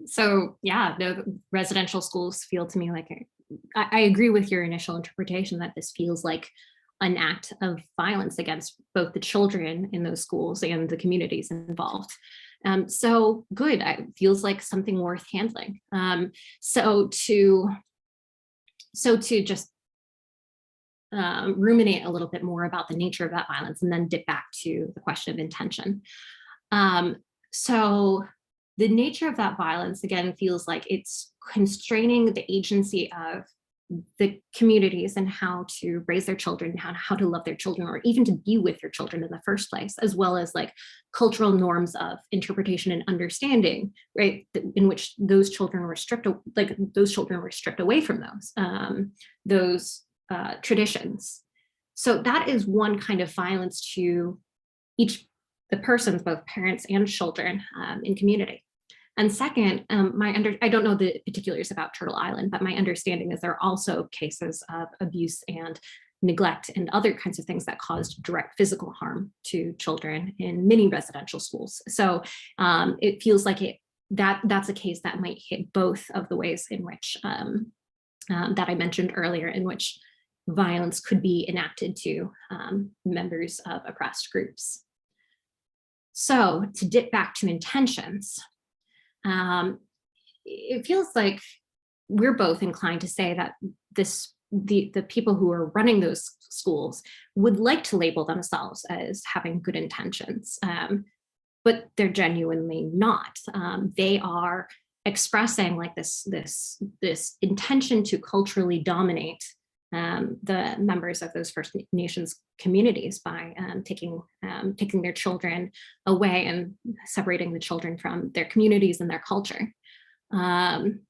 So yeah, the residential schools feel to me like, I agree with your initial interpretation that this feels like an act of violence against both the children in those schools and the communities involved. So good, it feels like something worth handling. So to just ruminate a little bit more about the nature of that violence and then dip back to the question of intention. So the nature of that violence, again, feels like it's constraining the agency of the communities and how to raise their children, how to love their children, or even to be with their children in the first place, as well as like cultural norms of interpretation and understanding, right, in which those children were stripped away from those traditions. So that is one kind of violence to the persons, both parents and children in community. And second, I don't know the particulars about Turtle Island, but my understanding is there are also cases of abuse and neglect and other kinds of things that caused direct physical harm to children in many residential schools. So it feels like that's a case that might hit both of the ways in which that I mentioned earlier, in which violence could be enacted to members of oppressed groups. So to dip back to intentions, it feels like we're both inclined to say that the people who are running those schools would like to label themselves as having good intentions, but they're genuinely not. They are expressing like this intention to culturally dominate the members of those First Nations communities by taking their children away and separating the children from their communities and their culture. And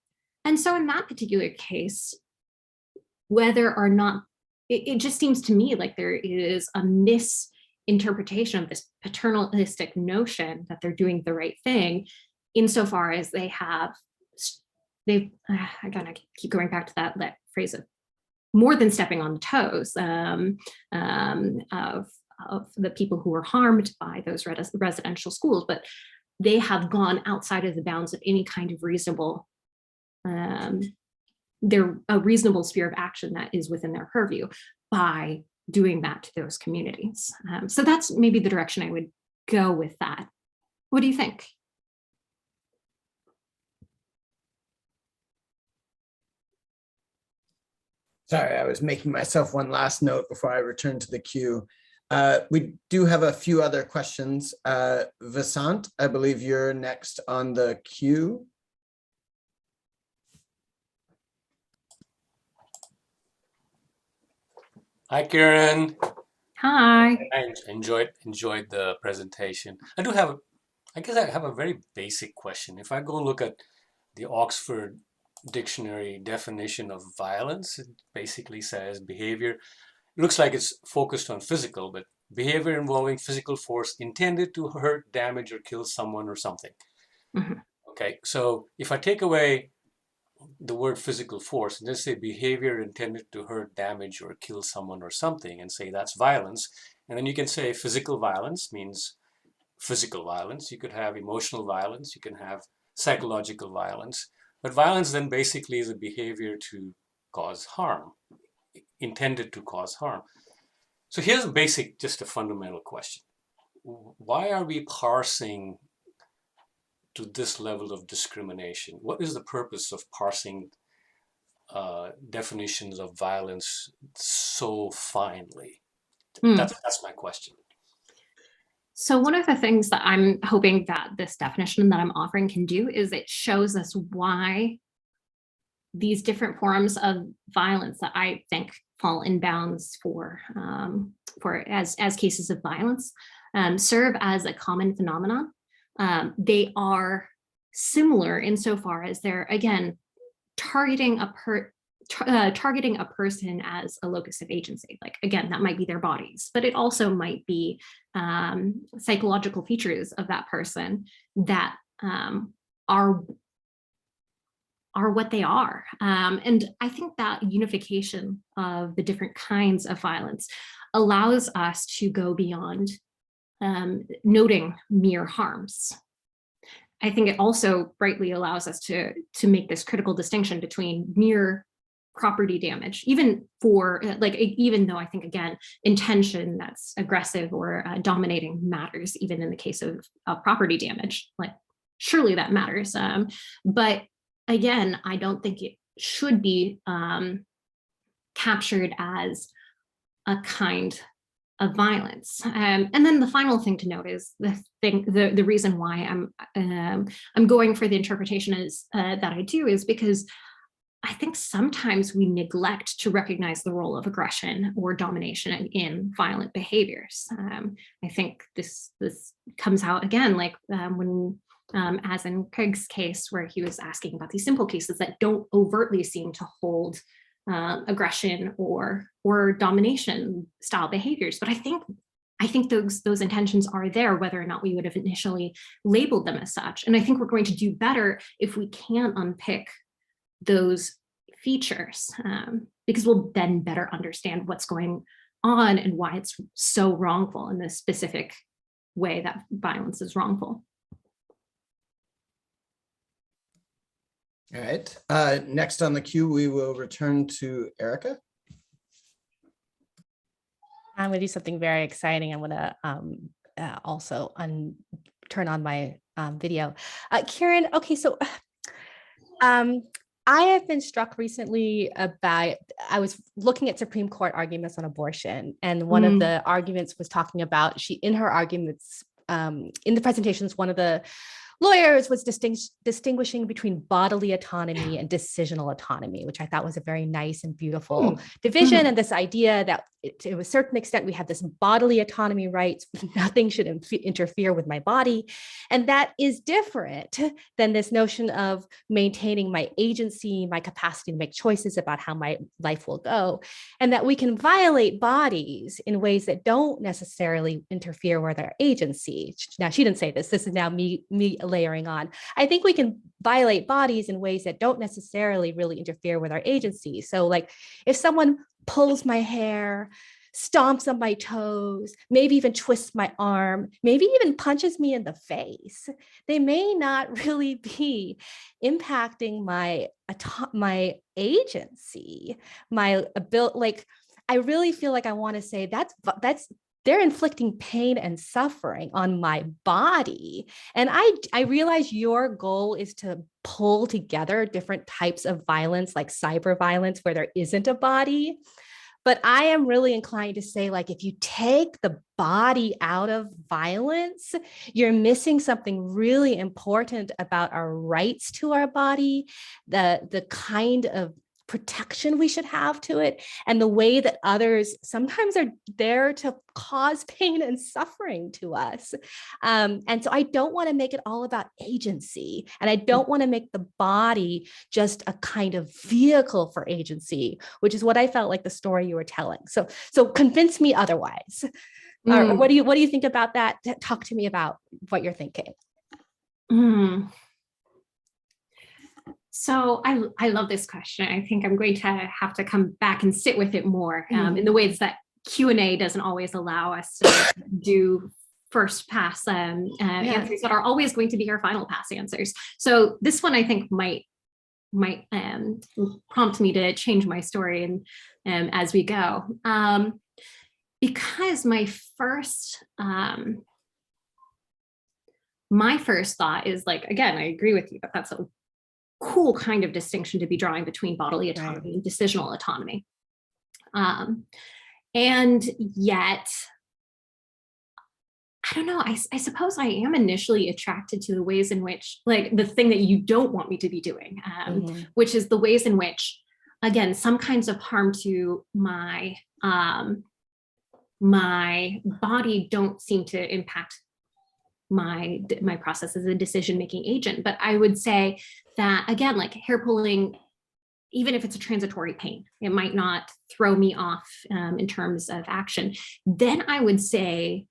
so in that particular case, whether or not, it just seems to me like there is a misinterpretation of this paternalistic notion that they're doing the right thing, insofar as they've again, I keep going back to that phrase of more than stepping on the toes of the people who were harmed by those residential schools, but they have gone outside of the bounds of any kind of reasonable, a reasonable sphere of action that is within their purview by doing that to those communities. So that's maybe the direction I would go with that. What do you think? Sorry, I was making myself one last note before I return to the queue. We do have a few other questions. Vasant, I believe you're next on the queue. Hi, Kiran. Hi. I enjoyed the presentation. I guess I have a very basic question. If I go look at the Oxford Dictionary definition of violence, it basically says behavior. It looks like it's focused on physical, but behavior involving physical force intended to hurt, damage, or kill someone or something. Mm-hmm. Okay, so if I take away the word physical force and just say behavior intended to hurt, damage, or kill someone or something, and say that's violence, and then you can say physical violence means physical violence. You could have emotional violence. You can have psychological violence. But violence then basically is a behavior to cause harm, intended to cause harm. So here's just a fundamental question. Why are we parsing to this level of discrimination? What is the purpose of parsing definitions of violence so finely? That's my question. So one of the things that I'm hoping that this definition that I'm offering can do is it shows us why these different forms of violence that I think fall in bounds for as cases of violence serve as a common phenomenon. They are similar insofar as they're, again, targeting a person as a locus of agency. Like, again, that might be their bodies, but it also might be psychological features of that person that are what they are. And I think that unification of the different kinds of violence allows us to go beyond noting mere harms. I think it also brightly allows us to make this critical distinction between mere property damage, even though I think, again, intention that's aggressive or dominating matters, even in the case of property damage, like surely that matters. But again, I don't think it should be captured as a kind of violence. And then the final thing to note is the reason why I'm going for the interpretation that I do is because I think sometimes we neglect to recognize the role of aggression or domination in violent behaviors. I think this comes out again, like when, as in Craig's case, where he was asking about these simple cases that don't overtly seem to hold aggression or domination style behaviors. But I think those intentions are there, whether or not we would have initially labeled them as such. And I think we're going to do better if we can unpick those features, because we'll then better understand what's going on and why it's so wrongful in this specific way that violence is wrongful. All right. Next on the queue, we will return to Erica. I'm going to do something very exciting. I'm going to also turn on my video. Kiran, okay, so I have been struck recently I was looking at Supreme Court arguments on abortion, and one of the arguments was talking about, in her arguments, in the presentations, one of the lawyers was distinguishing between bodily autonomy and decisional autonomy, which I thought was a very nice and beautiful division. And this idea that to a certain extent, we have this bodily autonomy rights, nothing should interfere with my body. And that is different than this notion of maintaining my agency, my capacity to make choices about how my life will go. And that we can violate bodies in ways that don't necessarily interfere with our agency. Now, she didn't say this. This is now me layering on. I think we can violate bodies in ways that don't necessarily really interfere with our agency. So like if someone pulls my hair, stomps on my toes, maybe even twists my arm, maybe even punches me in the face, they may not really be impacting my agency, my ability. Like, I really feel like I want to say that's they're inflicting pain and suffering on my body. And I realize your goal is to pull together different types of violence, like cyber violence, where there isn't a body. But I am really inclined to say, like, if you take the body out of violence, you're missing something really important about our rights to our body, the kind of protection we should have to it, and the way that others sometimes are there to cause pain and suffering to us. And so I don't want to make it all about agency, and I don't want to make the body just a kind of vehicle for agency, which is what I felt like the story you were telling. So convince me otherwise. Or what do you think about that? Talk to me about what you're thinking. So I love this question. I think I'm going to have to come back and sit with it more in the ways that Q&A doesn't always allow us to do first pass answers that are always going to be our final pass answers. So this one I think might prompt me to change my story and as we go. Because my first thought is like, again, I agree with you, but that's a cool kind of distinction to be drawing between bodily autonomy and decisional autonomy. And yet, I don't know, I suppose I am initially attracted to the ways in which, like the thing that you don't want me to be doing, which is the ways in which, again, some kinds of harm to my body don't seem to impact my process as a decision-making agent. But I would say that, again, like hair pulling, even if it's a transitory pain, it might not throw me off in terms of action. Then I would say,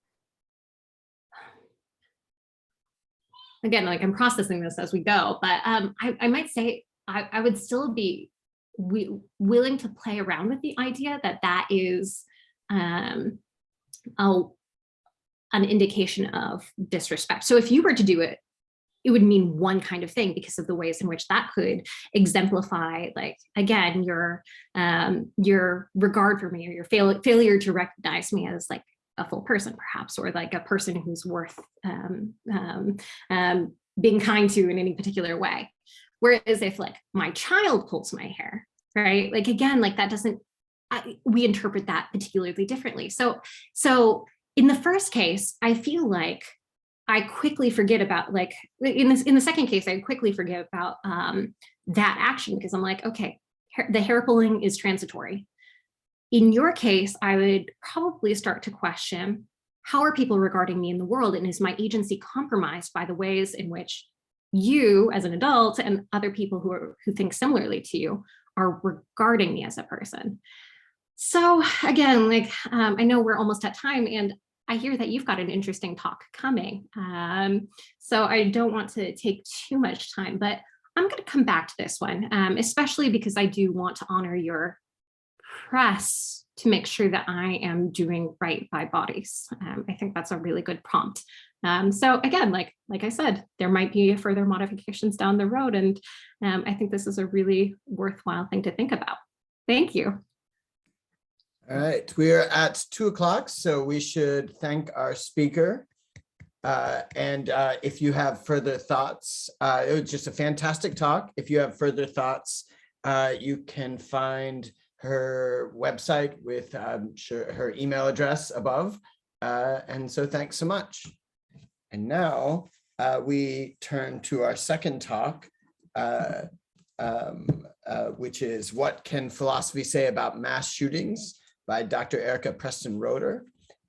again, like I'm processing this as we go, but I might say I would still be willing to play around with the idea that that is an indication of disrespect. So if you were to do it, it would mean one kind of thing because of the ways in which that could exemplify, like, again, your regard for me, or your failure to recognize me as like a full person, perhaps, or like a person who's worth being kind to in any particular way. Whereas if like my child pulls my hair, right? Like, again, like that doesn't, we interpret that particularly differently. So in the first case, I feel like I quickly forget about, like, in the second case, I quickly forget about that action, because I'm like, okay, the hair pulling is transitory. In your case, I would probably start to question, how are people regarding me in the world? And is my agency compromised by the ways in which you as an adult and other people who think similarly to you are regarding me as a person? So again, like, I know we're almost at time, and I hear that you've got an interesting talk coming. So I don't want to take too much time, but I'm going to come back to this one, especially because I do want to honor your press to make sure that I am doing right by bodies. I think that's a really good prompt. So again, like I said, there might be further modifications down the road, and I think this is a really worthwhile thing to think about. Thank you. All right, we are at 2 o'clock, so we should thank our speaker. And if you have further thoughts, it was just a fantastic talk. If you have further thoughts, you can find her website with her email address above. And so thanks so much. And now we turn to our second talk, which is What Can Philosophy Say About Mass Shootings by Dr. Erica Preston-Roeder.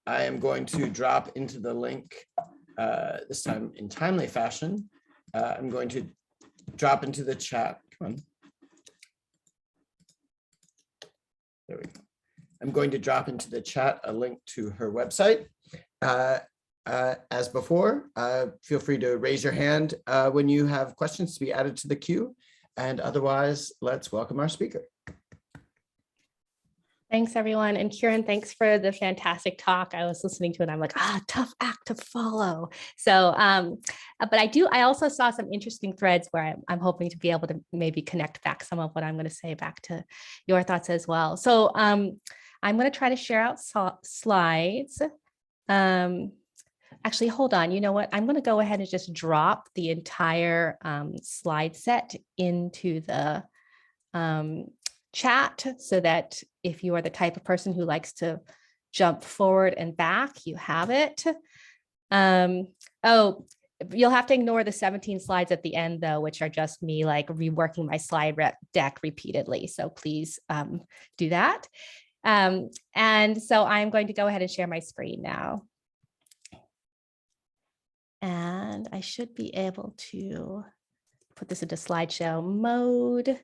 I am going to drop into the link, this time in timely fashion. I'm going to drop into the chat. Come on. There we go. I'm going to drop into the chat a link to her website. As before, feel free to raise your hand when you have questions to be added to the queue. And otherwise, let's welcome our speaker. Thanks, everyone. And Kiran, thanks for the fantastic talk. I was listening to it. I'm like, tough act to follow. So, but I also saw some interesting threads where I'm hoping to be able to maybe connect back some of what I'm going to say back to your thoughts as well. So I'm going to try to share out slides. Actually, hold on. You know what? I'm going to go ahead and just drop the entire slide set into the chat so that if you are the type of person who likes to jump forward and back, you have it. Oh, you'll have to ignore the 17 slides at the end though, which are just me like reworking my slide deck repeatedly. So please do that. And so I'm going to go ahead and share my screen now. And I should be able to put this into slideshow mode.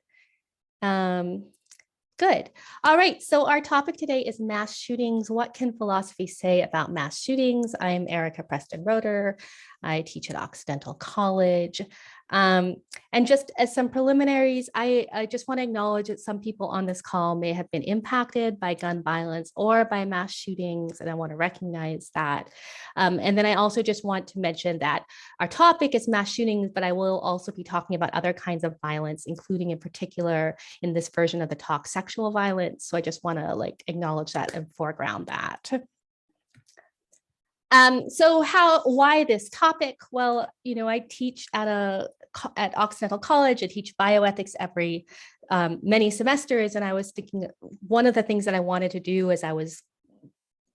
Good. All right. So our topic today is mass shootings. What can philosophy say about mass shootings? I am Erica Preston-Roeder. I teach at Occidental College. And just as some preliminaries, I just want to acknowledge that some people on this call may have been impacted by gun violence or by mass shootings, and I want to recognize that. And then I also just want to mention that our topic is mass shootings, but I will also be talking about other kinds of violence, including in particular in this version of the talk, sexual violence. So I just want to acknowledge that and foreground that. So why this topic? Well, I teach at Occidental College. I teach bioethics every many semesters. And I was thinking one of the things that I wanted to do as I was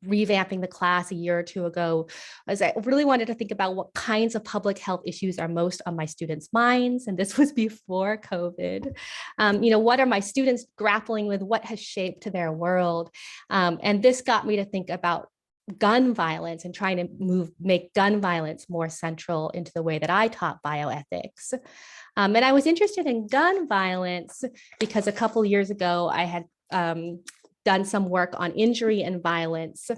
revamping the class a year or two ago, was I really wanted to think about what kinds of public health issues are most on my students' minds. And this was before COVID. What are my students grappling with? What has shaped their world? And this got me to think about gun violence and trying to make gun violence more central into the way that I taught bioethics. And I was interested in gun violence because a couple of years ago, I had done some work on injury and violence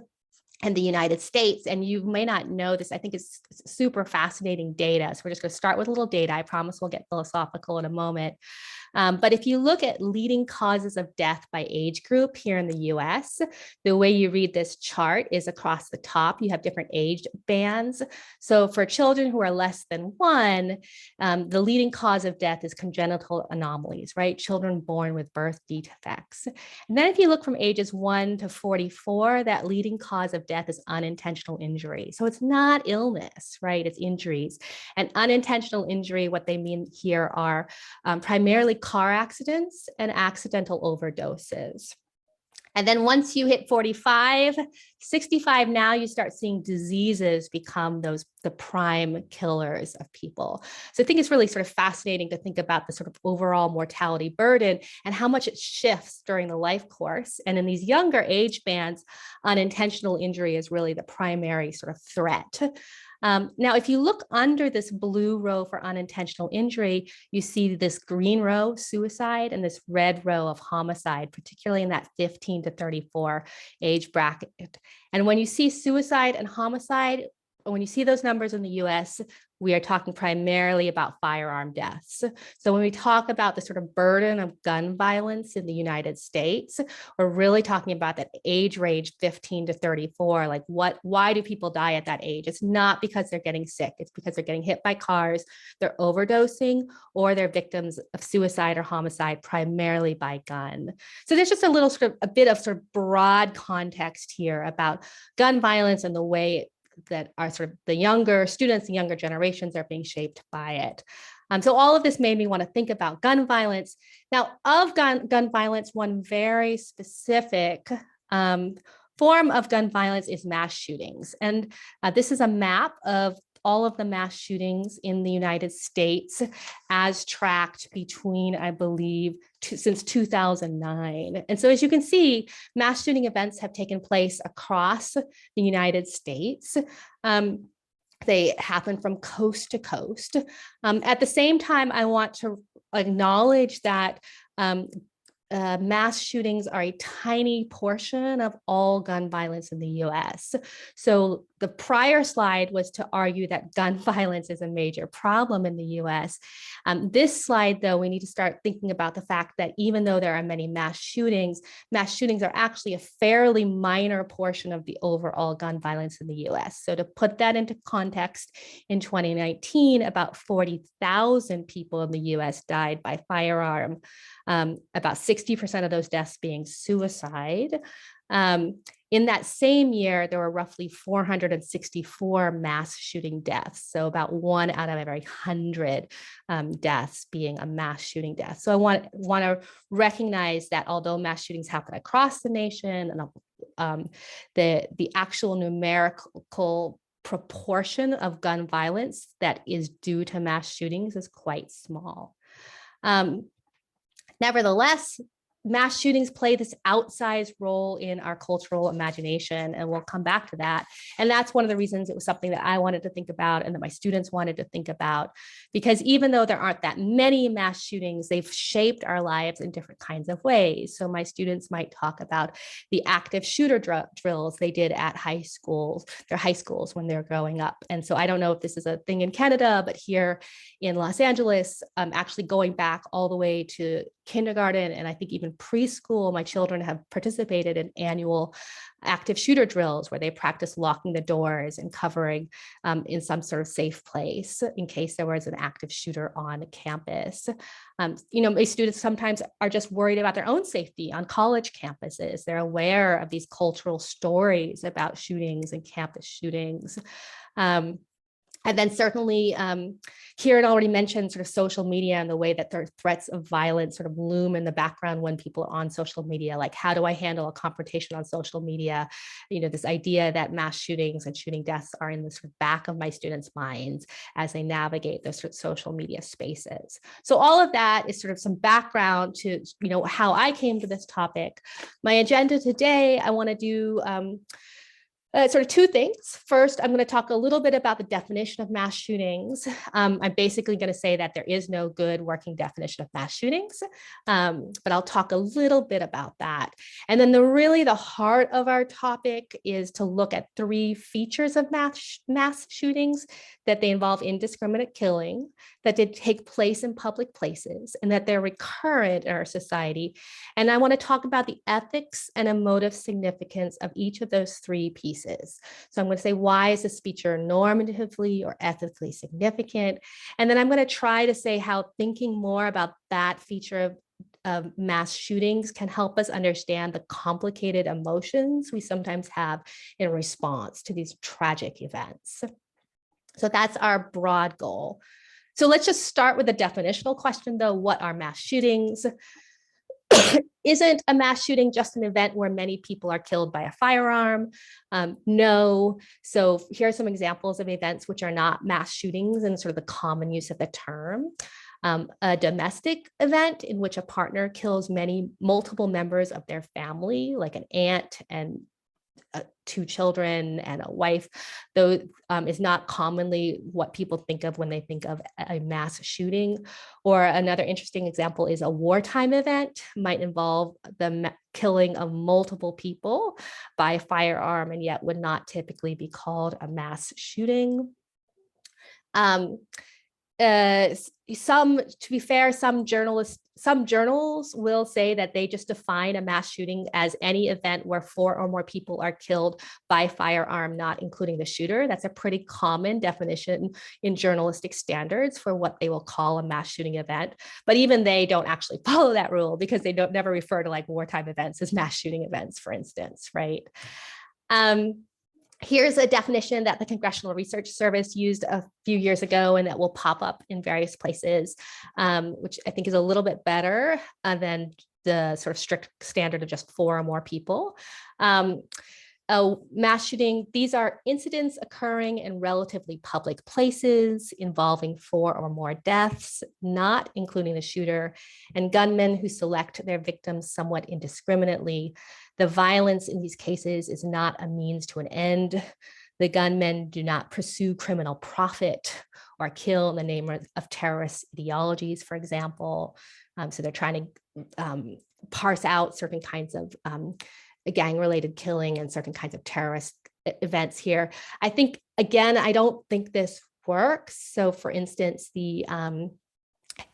in the United States. And you may not know this, I think it's super fascinating data. So we're just going to start with a little data. I promise we'll get philosophical in a moment. But if you look at leading causes of death by age group here in the US, the way you read this chart is across the top, you have different age bands. So for children who are less than 1, the leading cause of death is congenital anomalies, right? Children born with birth defects. And then if you look from ages 1 to 44, that leading cause of death is unintentional injury. So it's not illness, right? It's injuries. And unintentional injury, what they mean here are primarily car accidents and accidental overdoses. And then once you hit 45, 65, now you start seeing diseases become the prime killers of people. So I think it's really sort of fascinating to think about the sort of overall mortality burden and how much it shifts during the life course. And in these younger age bands, unintentional injury is really the primary sort of threat. Now, if you look under this blue row for unintentional injury, you see this green row, suicide, and this red row of homicide, particularly in that 15 to 34 age bracket. And when you see suicide and homicide, when you see those numbers in the US, we are talking primarily about firearm deaths. So when we talk about the sort of burden of gun violence in the United States, we're really talking about that age range 15 to 34. Why do people die at that age? It's not because they're getting sick. It's because they're getting hit by cars, they're overdosing, or they're victims of suicide or homicide, primarily by gun. So there's just a bit of sort of broad context here about gun violence and the way that are sort of the younger students, the younger generations are being shaped by it. So all of this made me want to think about gun violence. Now, of gun violence, one very specific form of gun violence is mass shootings. And this is a map of all of the mass shootings in the United States as tracked between, I believe, since 2009. And so as you can see, mass shooting events have taken place across the United States. They happen from coast to coast. At the same time, I want to acknowledge that mass shootings are a tiny portion of all gun violence in the US. So the prior slide was to argue that gun violence is a major problem in the US. This slide, though, we need to start thinking about the fact that even though there are many mass shootings are actually a fairly minor portion of the overall gun violence in the US. So to put that into context, in 2019, about 40,000 people in the US died by firearm, about 60% of those deaths being suicide. In that same year, there were roughly 464 mass shooting deaths. So about 1 out of every 100 deaths being a mass shooting death. So I want to recognize that although mass shootings happen across the nation, and the actual numerical proportion of gun violence that is due to mass shootings is quite small. Nevertheless, mass shootings play this outsized role in our cultural imagination, and we'll come back to that. And that's one of the reasons it was something that I wanted to think about and that my students wanted to think about, because even though there aren't that many mass shootings, they've shaped our lives in different kinds of ways. So my students might talk about the active shooter drills they did at their high schools when they're growing up. And so I don't know if this is a thing in Canada, but here in Los Angeles, actually going back all the way to kindergarten and I think even preschool, my children have participated in annual active shooter drills where they practice locking the doors and covering in some sort of safe place in case there was an active shooter on campus. My students sometimes are just worried about their own safety on college campuses. They're aware of these cultural stories about shootings and campus shootings. And then certainly, Kiran already mentioned sort of social media and the way that there are threats of violence sort of loom in the background when people are on social media. Like, how do I handle a confrontation on social media? This idea that mass shootings and shooting deaths are in the sort of back of my students' minds as they navigate those sort of social media spaces. So all of that is sort of some background to, how I came to this topic. My agenda today, I want to do sort of two things. First, I'm going to talk a little bit about the definition of mass shootings. I'm basically going to say that there is no good working definition of mass shootings, but I'll talk a little bit about that. And then the heart of our topic is to look at 3 features of mass shootings, that they involve indiscriminate killing, that they take place in public places, and that they're recurrent in our society. And I want to talk about the ethics and emotive significance of each of those 3 pieces. So I'm going to say, why is this feature normatively or ethically significant? And then I'm going to try to say how thinking more about that feature of mass shootings can help us understand the complicated emotions we sometimes have in response to these tragic events. So that's our broad goal. So let's just start with a definitional question, though. What are mass shootings? Isn't a mass shooting just an event where many people are killed by a firearm? No. So here are some examples of events which are not mass shootings in sort of the common use of the term. A domestic event in which a partner kills multiple members of their family, like an aunt and 2 children and a wife, though is not commonly what people think of when they think of a mass shooting. Or another interesting example is a wartime event might involve the killing of multiple people by a firearm and yet would not typically be called a mass shooting. To be fair, some journals will say that they just define a mass shooting as any event where 4 or more people are killed by firearm, not including the shooter. That's a pretty common definition in journalistic standards for what they will call a mass shooting event. But even they don't actually follow that rule because they never refer to like wartime events as mass shooting events, for instance, right? Here's a definition that the Congressional Research Service used a few years ago and that will pop up in various places, which I think is a little bit better than the sort of strict standard of just 4 or more people. a mass shooting, these are incidents occurring in relatively public places involving 4 or more deaths, not including the shooter, and gunmen who select their victims somewhat indiscriminately. The violence in these cases is not a means to an end. The gunmen do not pursue criminal profit or kill in the name of terrorist ideologies, for example. So they're trying to parse out certain kinds of gang-related killing and certain kinds of terrorist events here. I think, again, I don't think this works. So for instance, the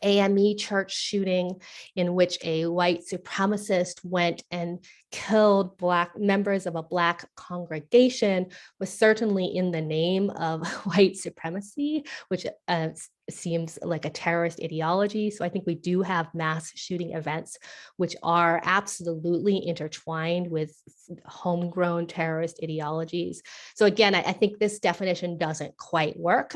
AME church shooting in which a white supremacist went and killed Black members of a Black congregation was certainly in the name of white supremacy, which seems like a terrorist ideology. So I think we do have mass shooting events which are absolutely intertwined with homegrown terrorist ideologies. So again, I think this definition doesn't quite work.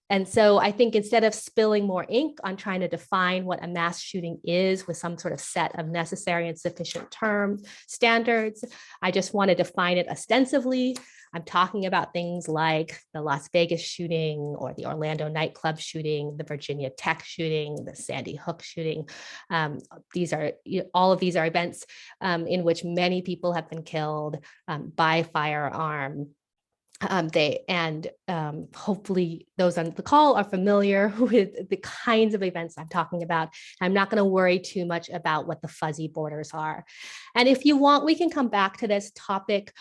And so I think instead of spilling more ink on trying to define what a mass shooting is with some sort of set of necessary and sufficient standards, I just want to define it ostensively. I'm talking about things like the Las Vegas shooting or the Orlando nightclub shooting, the Virginia Tech shooting, the Sandy Hook shooting. All of these are events in which many people have been killed by firearm. Hopefully those on the call are familiar with the kinds of events I'm talking about. I'm not going to worry too much about what the fuzzy borders are. And if you want, we can come back to this topic.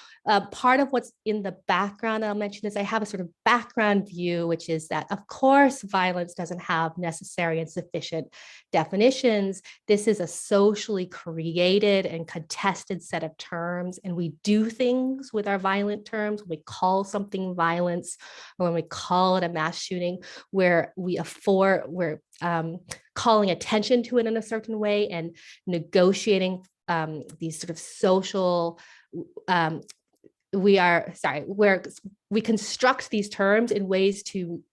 Part of what's in the background I'll mention is I have a sort of background view, which is that, of course, violence doesn't have necessary and sufficient definitions. This is a socially created and contested set of terms, and we do things with our violent terms. We call something violence, or when we call it a mass shooting, where we're calling attention to it in a certain way and negotiating these sort of social, we construct these terms in ways to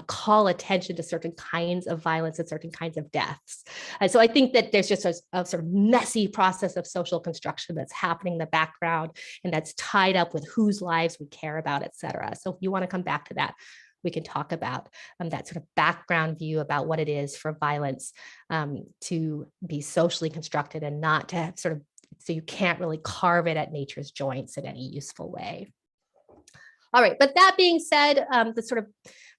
call attention to certain kinds of violence and certain kinds of deaths. And so I think that there's just a sort of messy process of social construction that's happening in the background, and that's tied up with whose lives we care about, et cetera. So if you want to come back to that, we can talk about that sort of background view about what it is for violence to be socially constructed and not to have sort of, so you can't really carve it at nature's joints in any useful way. All right, but that being said, the sort of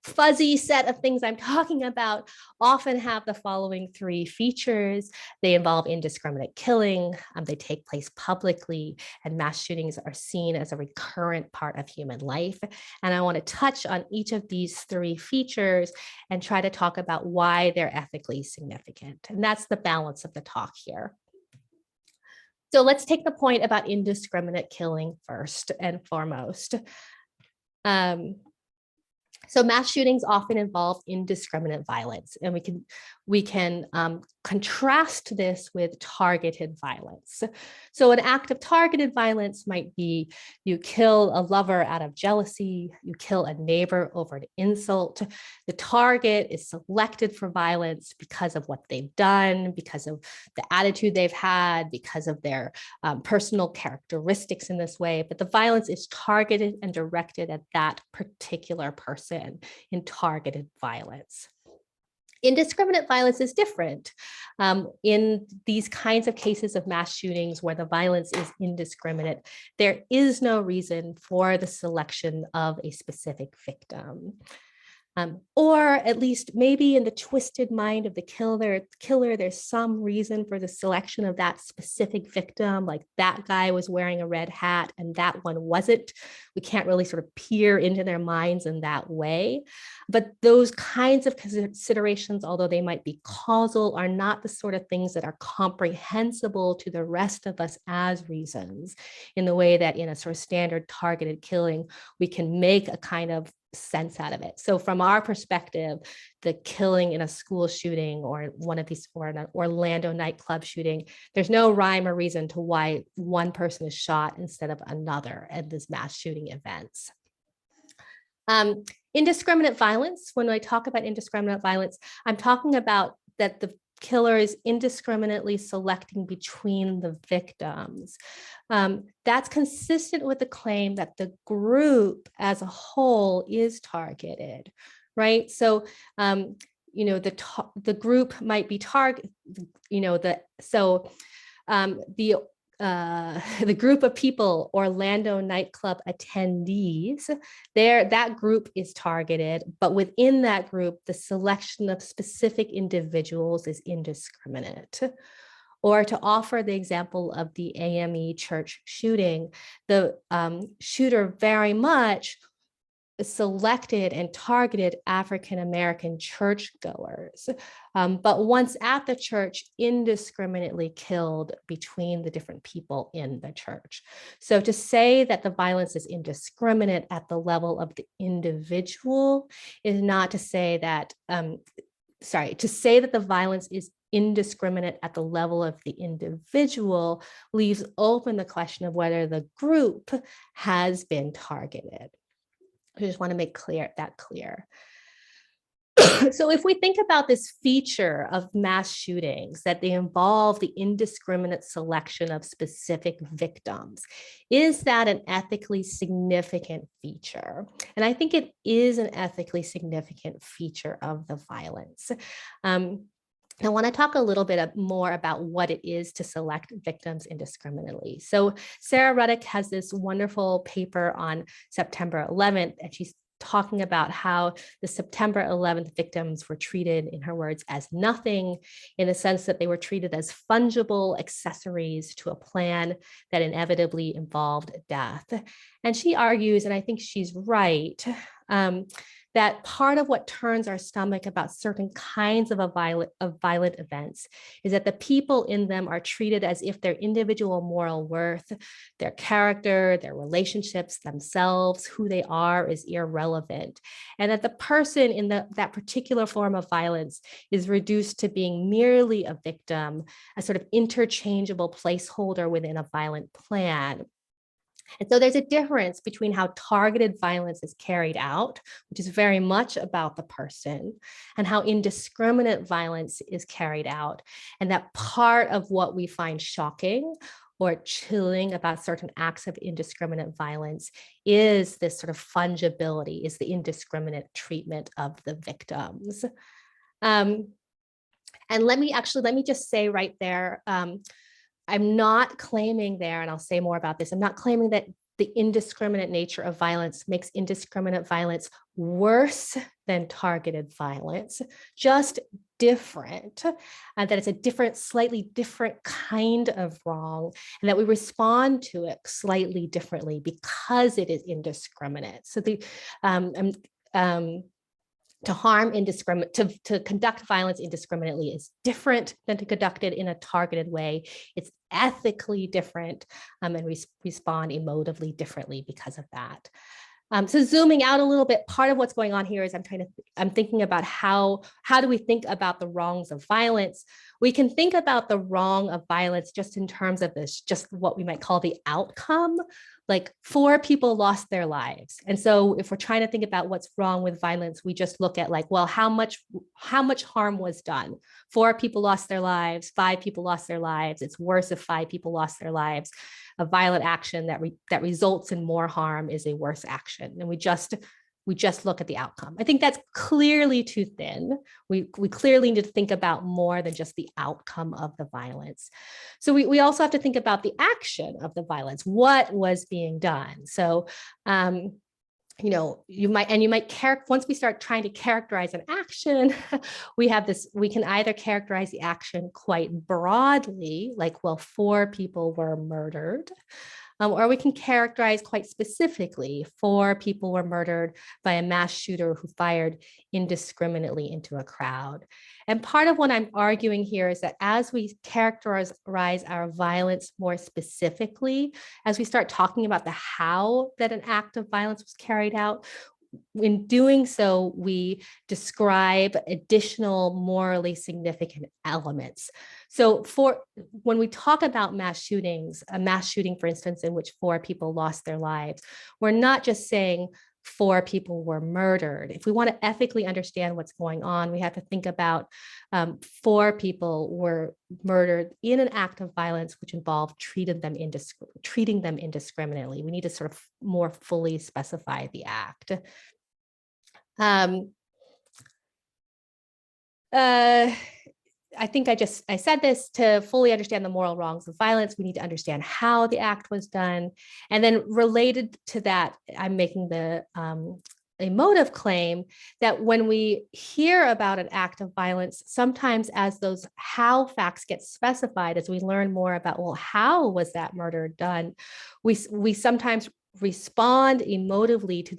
fuzzy set of things I'm talking about often have the following 3 features. They involve indiscriminate killing, they take place publicly, and mass shootings are seen as a recurrent part of human life. And I want to touch on each of these 3 features and try to talk about why they're ethically significant. And that's the balance of the talk here. So let's take the point about indiscriminate killing first and foremost. So mass shootings often involve indiscriminate violence, and we can contrast this with targeted violence. So an act of targeted violence might be you kill a lover out of jealousy, you kill a neighbor over an insult. The target is selected for violence because of what they've done, because of the attitude they've had, because of their personal characteristics in this way, but the violence is targeted and directed at that particular person in targeted violence. Indiscriminate violence is different. In these kinds of cases of mass shootings where the violence is indiscriminate, there is no reason for the selection of a specific victim. Or at least maybe in the twisted mind of the killer, there's some reason for the selection of that specific victim, like that guy was wearing a red hat and that one wasn't. We can't really sort of peer into their minds in that way. But those kinds of considerations, although they might be causal, are not the sort of things that are comprehensible to the rest of us as reasons, in the way that in a sort of standard targeted killing, we can make a kind of sense out of it. So from our perspective, the killing in a school shooting or one of these, or an Orlando nightclub shooting, there's no rhyme or reason to why one person is shot instead of another at these mass shooting events. Indiscriminate violence, when I talk about indiscriminate violence, I'm talking about that the killers indiscriminately selecting between the victims. That's consistent with the claim that the group as a whole is targeted, right? So, the group might be target, the group of people, Orlando nightclub attendees, that group is targeted, but within that group, the selection of specific individuals is indiscriminate. Or to offer the example of the AME church shooting, the shooter very much selected and targeted African-American churchgoers, but once at the church, indiscriminately killed between the different people in the church. So to say that the violence is indiscriminate at the level of the individual is not to say that, to say that the violence is indiscriminate at the level of the individual leaves open the question of whether the group has been targeted. I just want to make that clear. So if we think about this feature of mass shootings, that they involve the indiscriminate selection of specific victims, is that an ethically significant feature? And I think it is an ethically significant feature of the violence. I want to talk a little bit more about what it is to select victims indiscriminately. So Sarah Ruddick has this wonderful paper on September 11th, and she's talking about how the September 11th victims were treated, in her words, as nothing, in the sense that they were treated as fungible accessories to a plan that inevitably involved death. And she argues, and I think she's right, that part of what turns our stomach about certain kinds of violent events is that the people in them are treated as if their individual moral worth, their character, their relationships themselves, who they are is irrelevant. And that the person in that particular form of violence is reduced to being merely a victim, a sort of interchangeable placeholder within a violent plan. And so there's a difference between how targeted violence is carried out, which is very much about the person, and how indiscriminate violence is carried out. And that part of what we find shocking or chilling about certain acts of indiscriminate violence is this sort of fungibility, is the indiscriminate treatment of the victims. And let me just say right there, I'm not claiming there, and I'll say more about this, I'm not claiming that the indiscriminate nature of violence makes indiscriminate violence worse than targeted violence, just different, and that it's a different, slightly different kind of wrong, and that we respond to it slightly differently because it is indiscriminate. So to conduct violence indiscriminately is different than to conduct it in a targeted way. It's ethically different, and we respond emotively differently because of that. So zooming out a little bit, part of what's going on here is I'm thinking about how do we think about the wrongs of violence? We can think about the wrong of violence just in terms of this, just what we might call the outcome. Like 4 people lost their lives. And so if we're trying to think about what's wrong with violence, we just look at like, well, how much harm was done? 4 people lost their lives, 5 people lost their lives. It's worse if 5 people lost their lives. A violent action that results in more harm is a worse action. And we just look at the outcome. I think that's clearly too thin. We clearly need to think about more than just the outcome of the violence. So we also have to think about the action of the violence. What was being done? So, you might once we start trying to characterize an action, we can either characterize the action quite broadly, like, well, 4 people were murdered, or we can characterize quite specifically 4 people were murdered by a mass shooter who fired indiscriminately into a crowd. And part of what I'm arguing here is that as we characterize our violence more specifically, as we start talking about the how that an act of violence was carried out, in doing so, we describe additional morally significant elements. So when we talk about mass shootings, a mass shooting, for instance, in which 4 people lost their lives, we're not just saying 4 people were murdered. If we want to ethically understand what's going on, we have to think about 4 people were murdered in an act of violence which involved treating them indiscriminately. We need to sort of more fully specify the act. I think I said this, to fully understand the moral wrongs of violence, we need to understand how the act was done. And then related to that, I'm making the emotive claim that when we hear about an act of violence, sometimes as those how facts get specified, as we learn more about, well, how was that murder done, we sometimes respond emotively to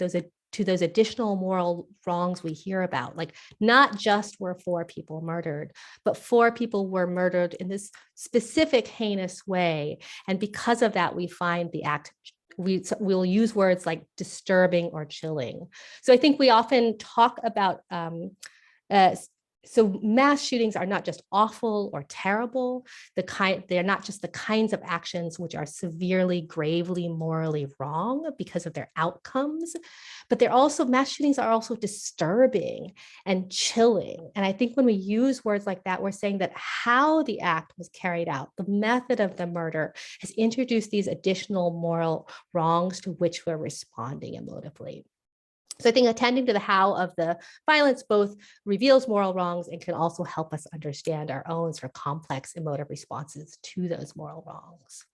those additional moral wrongs we hear about. Like, not just were 4 people murdered, but 4 people were murdered in this specific heinous way. And because of that, we find the act, we'll use words like disturbing or chilling. So I think we often talk about, so mass shootings are not just awful or terrible. They're not just the kinds of actions which are severely, gravely, morally wrong because of their outcomes, but mass shootings are also disturbing and chilling. And I think when we use words like that, we're saying that how the act was carried out, the method of the murder, has introduced these additional moral wrongs to which we're responding emotively. So I think attending to the how of the violence both reveals moral wrongs and can also help us understand our own sort of complex emotive responses to those moral wrongs.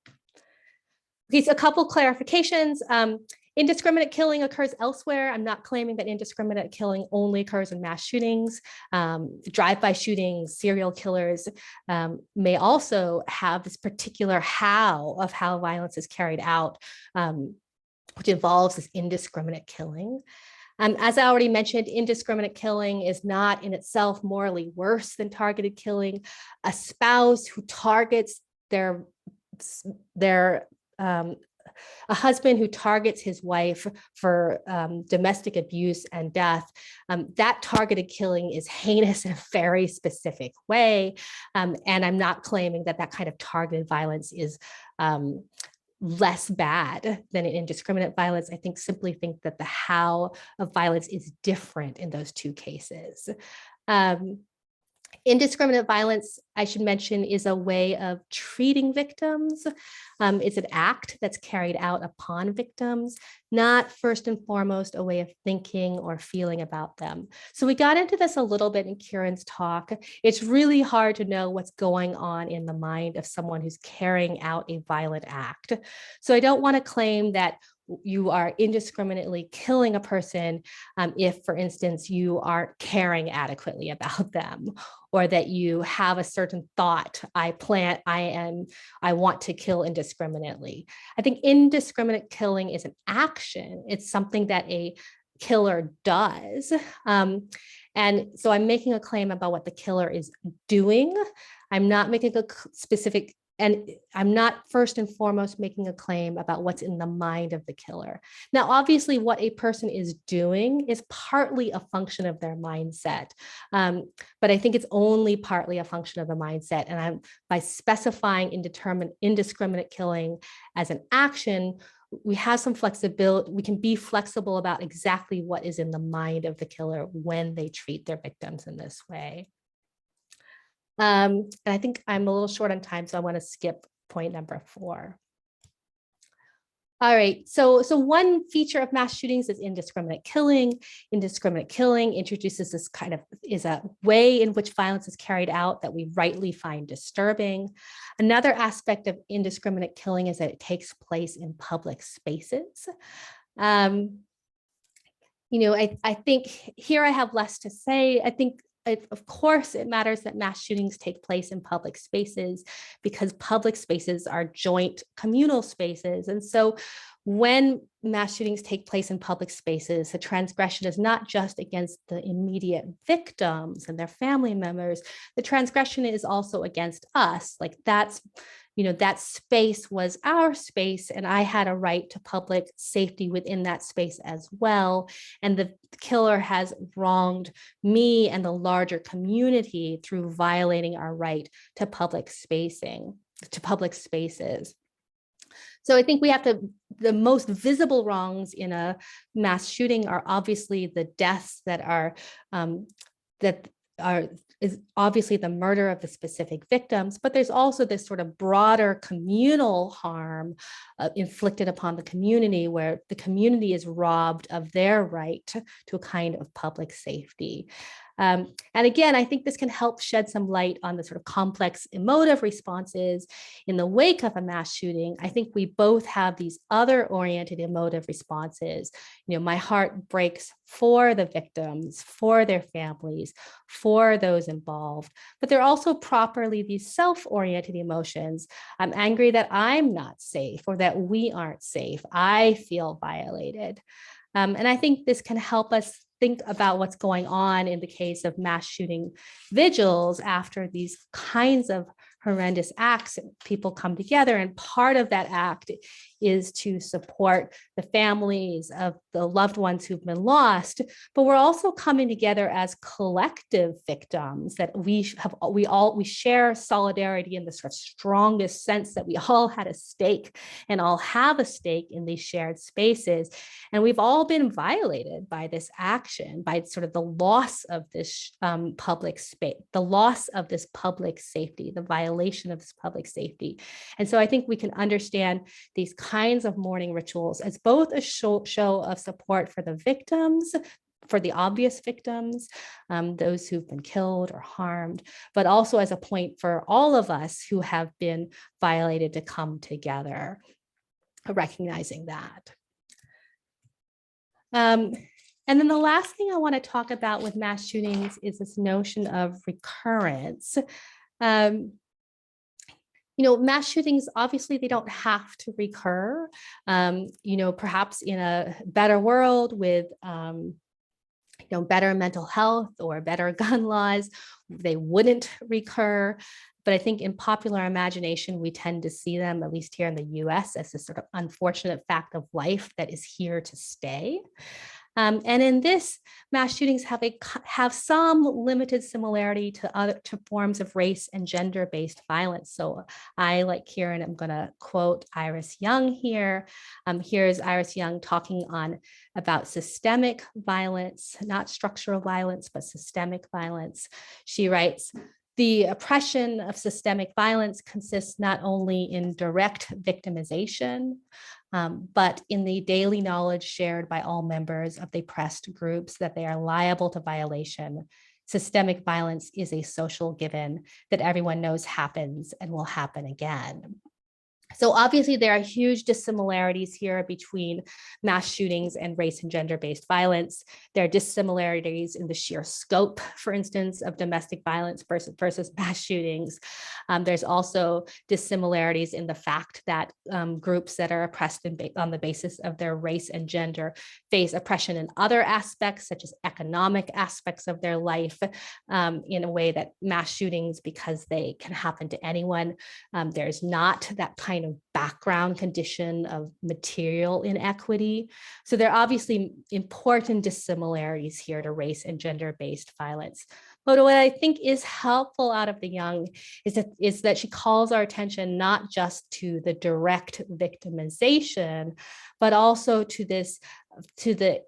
Okay, so a couple clarifications. Indiscriminate killing occurs elsewhere. I'm not claiming that indiscriminate killing only occurs in mass shootings. Drive-by shootings, serial killers may also have this particular how of how violence is carried out, which involves this indiscriminate killing. As I already mentioned, indiscriminate killing is not in itself morally worse than targeted killing. A spouse who targets a husband who targets his wife for domestic abuse and death, that targeted killing is heinous in a very specific way. And I'm not claiming that that kind of targeted violence is less bad than an indiscriminate violence. I simply think that the how of violence is different in those 2 cases. Indiscriminate violence, I should mention, is a way of treating victims. It's an act that's carried out upon victims, not first and foremost a way of thinking or feeling about them. So we got into this a little bit in Kiran's talk. It's really hard to know what's going on in the mind of someone who's carrying out a violent act. So I don't want to claim that you are indiscriminately killing a person if, for instance, you aren't caring adequately about them, or that you have a certain thought, I want to kill indiscriminately. I think indiscriminate killing is an action. It's something that a killer does. And so I'm making a claim about what the killer is doing. I'm not making a specific, and I'm not first and foremost making a claim about what's in the mind of the killer. Now, obviously, what a person is doing is partly a function of their mindset, but I think it's only partly a function of the mindset. And by specifying indiscriminate killing as an action, we have some flexibility. We can be flexible about exactly what is in the mind of the killer when they treat their victims in this way. And I think I'm a little short on time, so I want to skip point number 4. All right, so one feature of mass shootings is indiscriminate killing. Indiscriminate killing introduces this is a way in which violence is carried out that we rightly find disturbing. Another aspect of indiscriminate killing is that it takes place in public spaces. I think here I have less to say. I think of course, it matters that mass shootings take place in public spaces because public spaces are joint communal spaces. And so when mass shootings take place in public spaces, the transgression is not just against the immediate victims and their family members. The transgression is also against us. Like that space was our space, and I had a right to public safety within that space as well. And the killer has wronged me and the larger community through violating our right to public spaces. So I think we have to, the most visible wrongs in a mass shooting are obviously the deaths is obviously the murder of the specific victims, but there's also this sort of broader communal harm inflicted upon the community, where the community is robbed of their right to a kind of public safety. And again, I think this can help shed some light on the sort of complex emotive responses in the wake of a mass shooting. I think we both have these other oriented emotive responses. My heart breaks for the victims, for their families, for those involved, but they're also properly these self-oriented emotions. I'm angry that I'm not safe, or that we aren't safe. I feel violated. And I think this can help us think about what's going on in the case of mass shooting vigils after these kinds of horrendous acts. People come together, and part of that act is to support the families of the loved ones who've been lost, but we're also coming together as collective victims, that we share solidarity in the sort of strongest sense that we all had a stake and all have a stake in these shared spaces. And we've all been violated by this action, by sort of the loss of this public space, the loss of this public safety, the violation of this public safety. And so I think we can understand these kinds of mourning rituals as both a show of support for the victims, for the obvious victims, those who've been killed or harmed, but also as a point for all of us who have been violated to come together, recognizing that. And then the last thing I want to talk about with mass shootings is this notion of recurrence. Mass shootings, obviously, they don't have to recur. Perhaps in a better world with, better mental health or better gun laws, they wouldn't recur. But I think in popular imagination, we tend to see them, at least here in the US, as a sort of unfortunate fact of life that is here to stay. And in this, mass shootings have some limited similarity to forms of race and gender-based violence. So I, like Kiran, I'm going to quote Iris Young here. Here's Iris Young talking about systemic violence, not structural violence, but systemic violence. She writes, "The oppression of systemic violence consists not only in direct victimization, but in the daily knowledge shared by all members of the oppressed groups that they are liable to violation. Systemic violence is a social given that everyone knows happens and will happen again." So obviously there are huge dissimilarities here between mass shootings and race and gender-based violence. There are dissimilarities in the sheer scope, for instance, of domestic violence versus mass shootings. There's also dissimilarities in the fact that groups that are oppressed on the basis of their race and gender face oppression in other aspects, such as economic aspects of their life, in a way that mass shootings, because they can happen to anyone, there's not that kind of background condition of material inequity. So there are obviously important dissimilarities here to race and gender-based violence. But what I think is helpful out of the Young is that she calls our attention not just to the direct victimization, but also to the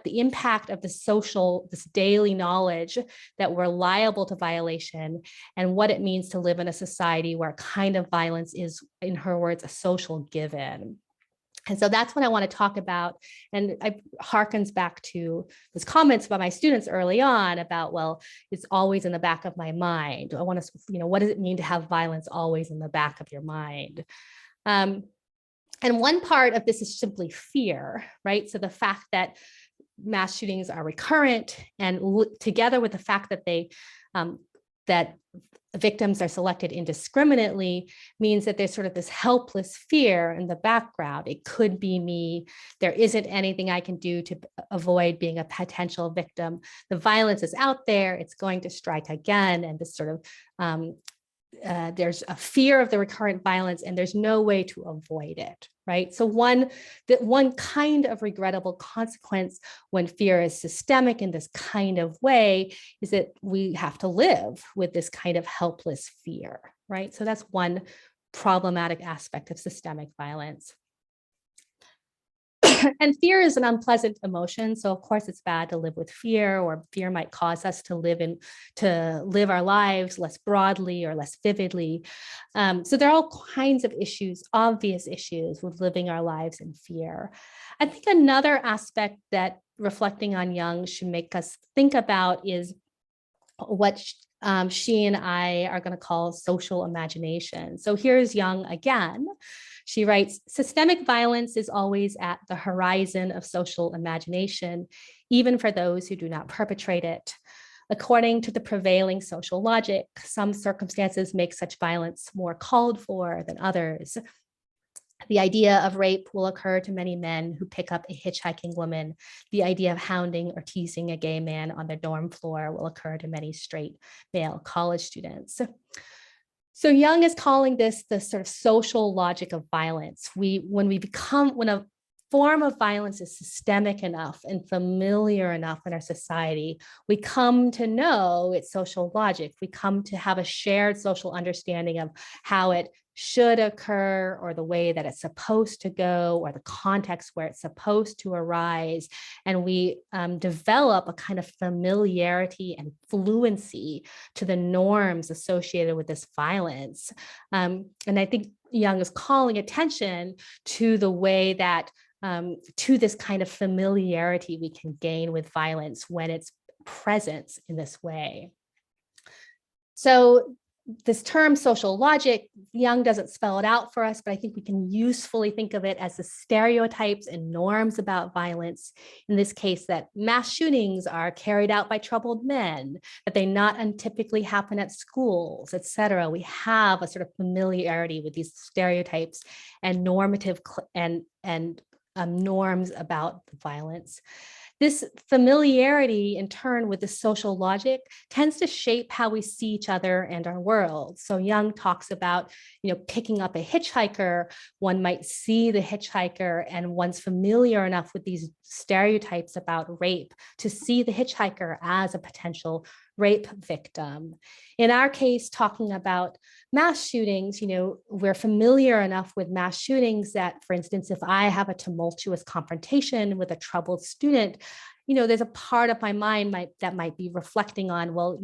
impact of this daily knowledge that we're liable to violation, and what it means to live in a society where a kind of violence is, in her words, a social given. And so that's what I want to talk about. And it harkens back to those comments by my students early on about, well, it's always in the back of my mind. I want to, what does it mean to have violence always in the back of your mind? And one part of this is simply fear, right? So the fact that mass shootings are recurrent, and together with the fact that that victims are selected indiscriminately, means that there's sort of this helpless fear in the background. It could be me. There isn't anything I can do to avoid being a potential victim. The violence is out there. It's going to strike again. And this sort of, there's a fear of the recurrent violence, and there's no way to avoid it, right? So one kind of regrettable consequence when fear is systemic in this kind of way is that we have to live with this kind of helpless fear, right? So that's one problematic aspect of systemic violence. And fear is an unpleasant emotion. So of course it's bad to live with fear, or fear might cause us to live our lives less broadly or less vividly. So there are all kinds of issues, obvious issues with living our lives in fear. I think another aspect that reflecting on Young should make us think about is what she and I are going to call social imagination. So here's Young again. She writes, systemic violence is always at the horizon of social imagination, even for those who do not perpetrate it. According to the prevailing social logic, some circumstances make such violence more called for than others. The idea of rape will occur to many men who pick up a hitchhiking woman. The idea of hounding or teasing a gay man on their dorm floor will occur to many straight male college students. So Young is calling this the sort of social logic of violence. When a form of violence is systemic enough and familiar enough in our society, we come to know its social logic. We come to have a shared social understanding of how it should occur, or the way that it's supposed to go, or the context where it's supposed to arise. And we develop a kind of familiarity and fluency to the norms associated with this violence. And I think Young is calling attention to the way that, to this kind of familiarity we can gain with violence when it's present in this way. So this term social logic, Young doesn't spell it out for us, but I think we can usefully think of it as the stereotypes and norms about violence. In this case, that mass shootings are carried out by troubled men, that they not untypically happen at schools, etc. We have a sort of familiarity with these stereotypes and normative norms about the violence. This familiarity, in turn, with the social logic tends to shape how we see each other and our world. So Young talks about, picking up a hitchhiker. One might see the hitchhiker, and one's familiar enough with these stereotypes about rape to see the hitchhiker as a potential rape victim. In our case, talking about mass shootings, we're familiar enough with mass shootings that, for instance, if I have a tumultuous confrontation with a troubled student, there's a part of my mind that might be reflecting on, well,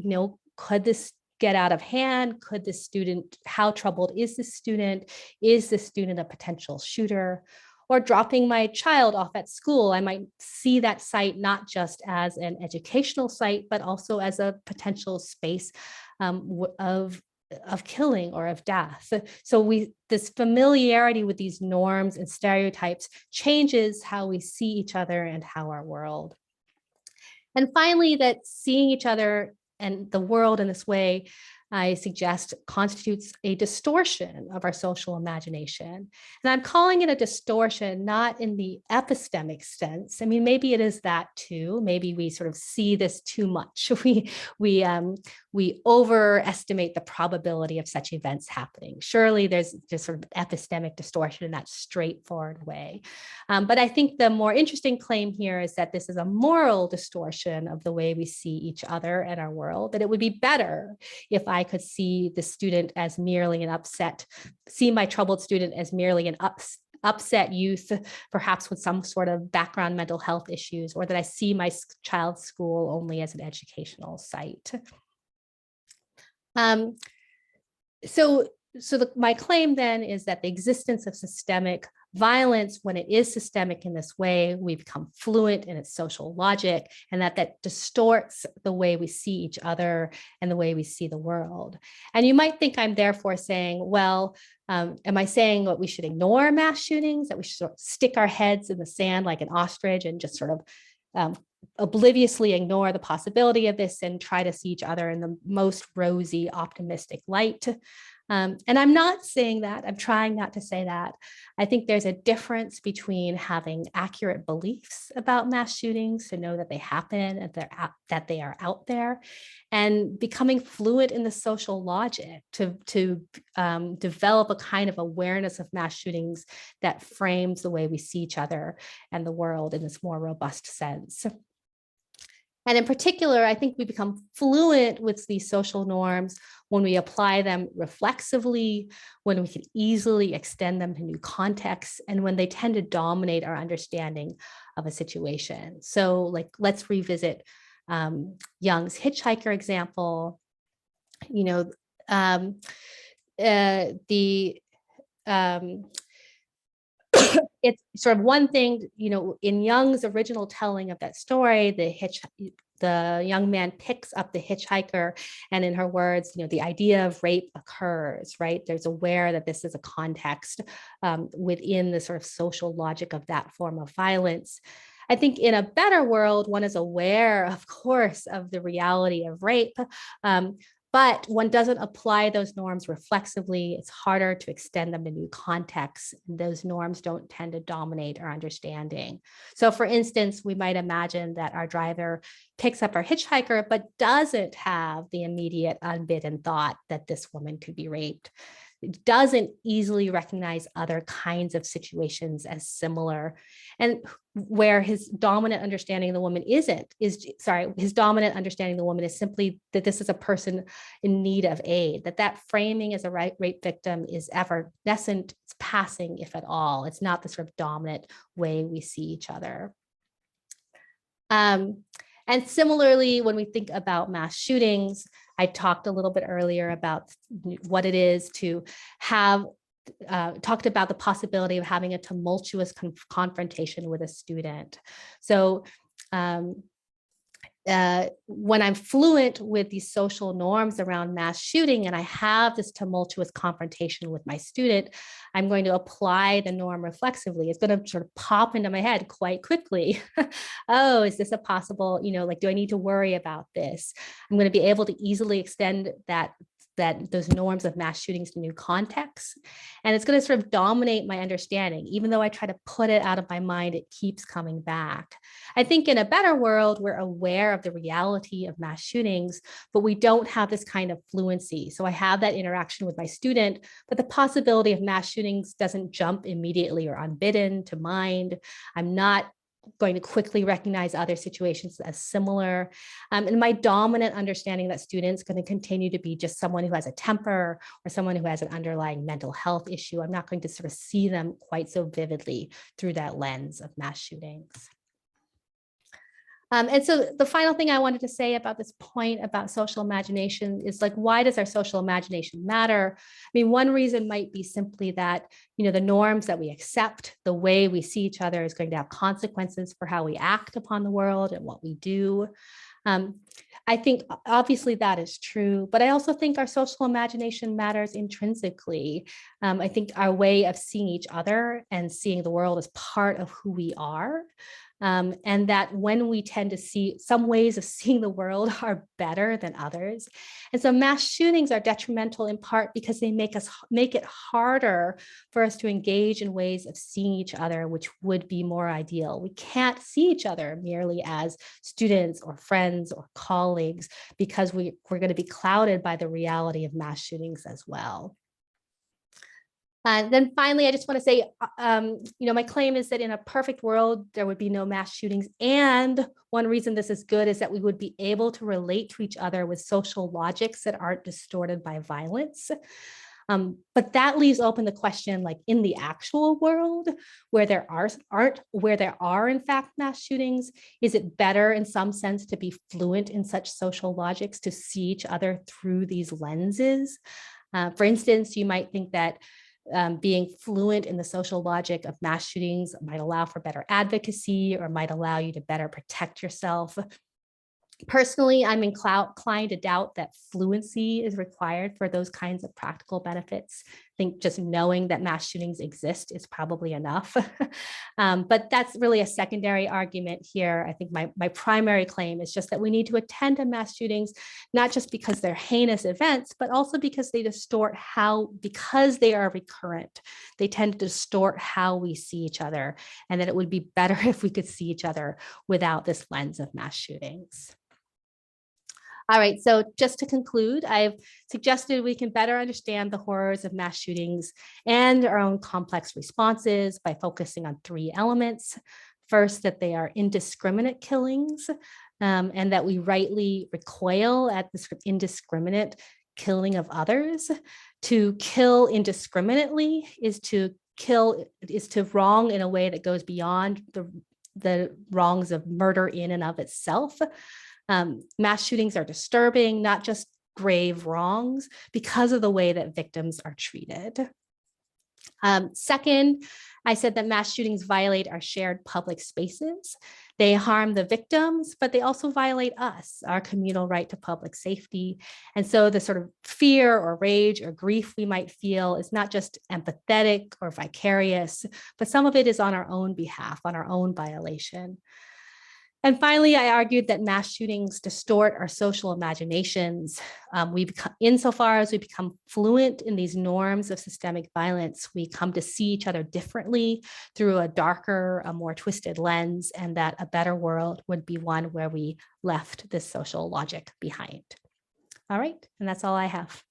could this get out of hand? Could this student, how troubled is this student? Is this student a potential shooter? Or dropping my child off at school, I might see that site not just as an educational site, but also as a potential space of killing or of death. So this familiarity with these norms and stereotypes changes how we see each other and how our world. And finally, that seeing each other and the world in this way, I suggest, constitutes a distortion of our social imagination. And I'm calling it a distortion, not in the epistemic sense. I mean, maybe it is that too. Maybe we sort of see this too much. We overestimate the probability of such events happening. Surely there's just sort of epistemic distortion in that straightforward way. But I think the more interesting claim here is that this is a moral distortion of the way we see each other and our world, that it would be better if I could see the student as merely see my troubled student as merely an upset youth, perhaps with some sort of background mental health issues, or that I see my child's school only as an educational site. My claim then is that the existence of systemic violence, when it is systemic in this way, we become fluent in its social logic, and that distorts the way we see each other and the way we see the world. And you might think I'm therefore saying, well, am I saying that we should ignore mass shootings, that we should sort of stick our heads in the sand like an ostrich and just sort of obliviously ignore the possibility of this and try to see each other in the most rosy, optimistic light? And I'm not saying that. I'm trying not to say that. I think there's a difference between having accurate beliefs about mass shootings to know that they happen and that they are out there, and becoming fluent in the social logic to develop a kind of awareness of mass shootings that frames the way we see each other and the world in this more robust sense. And in particular, I think we become fluent with these social norms when we apply them reflexively, when we can easily extend them to new contexts, and when they tend to dominate our understanding of a situation. So like, let's revisit Young's hitchhiker example. You know, it's sort of one thing, you know, in Young's original telling of that story, the young man picks up the hitchhiker, and in her words, you know, the idea of rape occurs, right? There's aware that this is a context within the sort of social logic of that form of violence. I think in a better world, one is aware, of course, of the reality of rape, but one doesn't apply those norms reflexively. It's harder to extend them to new contexts. Those norms don't tend to dominate our understanding. So for instance, we might imagine that our driver picks up our hitchhiker, but doesn't have the immediate unbidden thought that this woman could be raped. It doesn't easily recognize other kinds of situations as similar. And where his dominant understanding of the woman his dominant understanding of the woman is simply that this is a person in need of aid, that framing as a rape victim is evanescent, it's passing, if at all. It's not the sort of dominant way we see each other. And similarly, when we think about mass shootings, I talked a little bit earlier about what it is to have talked about the possibility of having a tumultuous confrontation with a student. So when I'm fluent with these social norms around mass shooting and I have this tumultuous confrontation with my student, I'm going to apply the norm reflexively. It's going to sort of pop into my head quite quickly. Oh, is this a possible, you know, like, do I need to worry about this? I'm going to be able to easily extend those norms of mass shootings to new contexts. And it's going to sort of dominate my understanding. Even though I try to put it out of my mind, it keeps coming back. I think in a better world, we're aware of the reality of mass shootings, but we don't have this kind of fluency. So I have that interaction with my student, but the possibility of mass shootings doesn't jump immediately or unbidden to mind. I'm not going to quickly recognize other situations as similar. And my dominant understanding that students going to continue to be just someone who has a temper or someone who has an underlying mental health issue. I'm not going to sort of see them quite so vividly through that lens of mass shootings. And so the final thing I wanted to say about this point about social imagination is, like, why does our social imagination matter? I mean, one reason might be simply that, you know, the norms that we accept, the way we see each other is going to have consequences for how we act upon the world and what we do. I think obviously that is true, but I also think our social imagination matters intrinsically. I think our way of seeing each other and seeing the world as part of who we are. And that when we tend to see some ways of seeing the world are better than others. And so mass shootings are detrimental in part because they make it harder for us to engage in ways of seeing each other, which would be more ideal. We can't see each other merely as students or friends or colleagues because we're going to be clouded by the reality of mass shootings as well. And then finally, I just want to say, you know, my claim is that in a perfect world, there would be no mass shootings. And one reason this is good is that we would be able to relate to each other with social logics that aren't distorted by violence. But that leaves open the question, like, in the actual world where there are in fact mass shootings, is it better in some sense to be fluent in such social logics, to see each other through these lenses? For instance, you might think that being fluent in the social logic of mass shootings might allow for better advocacy or might allow you to better protect yourself. Personally, I'm inclined to doubt that fluency is required for those kinds of practical benefits. I think just knowing that mass shootings exist is probably enough. But that's really a secondary argument here. I think my primary claim is just that we need to attend to mass shootings, not just because they're heinous events, but also because they distort because they are recurrent, they tend to distort how we see each other, and that it would be better if we could see each other without this lens of mass shootings. All right, so just to conclude, I've suggested we can better understand the horrors of mass shootings and our own complex responses by focusing on 3 elements. First, that they are indiscriminate killings, and that we rightly recoil at the sort of indiscriminate killing of others. To kill indiscriminately is to wrong in a way that goes beyond the wrongs of murder in and of itself. Mass shootings are disturbing, not just grave wrongs, because of the way that victims are treated. Second, I said that mass shootings violate our shared public spaces. They harm the victims, but they also violate us, our communal right to public safety. And so the sort of fear or rage or grief we might feel is not just empathetic or vicarious, but some of it is on our own behalf, on our own violation. And finally, I argued that mass shootings distort our social imaginations. Insofar as we become fluent in these norms of systemic violence, we come to see each other differently through a darker, a more twisted lens, and that a better world would be one where we left this social logic behind. All right, and that's all I have.